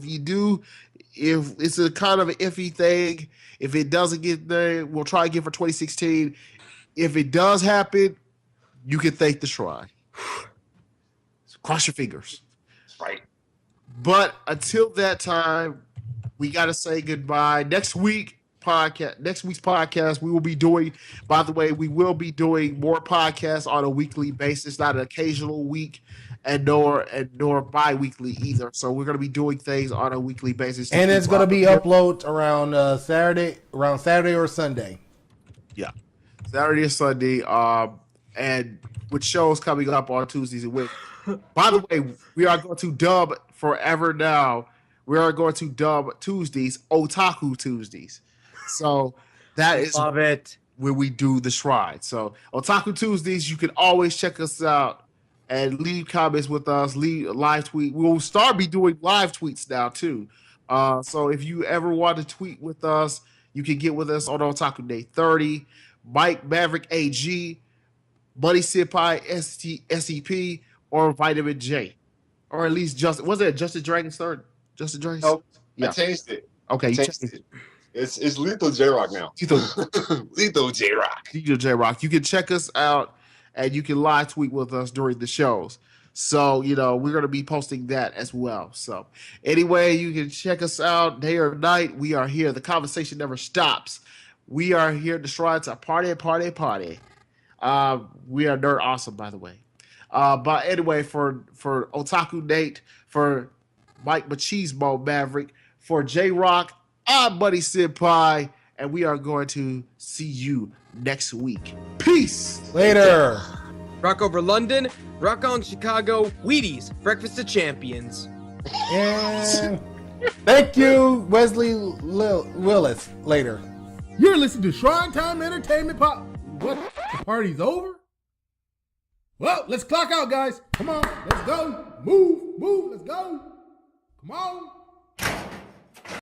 if it's a kind of an iffy thing, if it doesn't get there, we'll try again for 2016. If it does happen, you can thank the Shrine. Cross your fingers. Right. But until that time, we got to say goodbye. Next week's podcast, we will be doing, by the way, we will be doing more podcasts on a weekly basis, not an occasional week and nor bi-weekly either. So we're going to be doing things on a weekly basis. And it's going to be uploaded around Saturday or Sunday. Yeah. Saturday or Sunday. And with shows coming up on Tuesdays and Wednesdays. By the way, we are going to dub forever now. We are going to dub Tuesdays Otaku Tuesdays. So that is Love it. where we do the Shrine. So Otaku Tuesdays, you can always check us out and leave comments with us, leave a live tweet. We'll be doing live tweets now too. So if you ever want to tweet with us, you can get with us on Otaku Day 30, Mike Maverick AG, Buddy Senpai SEP, or Vitamin J, or at least was it Justin Dragon's third? Justin Dragon's. Nope. Yeah. I changed it. Okay, you Changed it. It's Lethal J Rock now. Lethal J Rock. DJ Rock. You can check us out and you can live tweet with us during the shows. So, we're going to be posting that as well. So, anyway, you can check us out day or night. We are here. The conversation never stops. We are here to try to party. We are nerd awesome, by the way. But anyway, for Otaku Nate, for Mike Machismo Maverick, for J Rock, I'm Buddy Senpai, and we are going to see you next week. Peace. Later. Rock over London, rock on Chicago, Wheaties, Breakfast of Champions. And thank you, Wesley Willis. Later. You're listening to Shrinetime Entertainment Pop. What? The party's over? Well, let's clock out, guys. Come on, let's go. Move, let's go. Come on.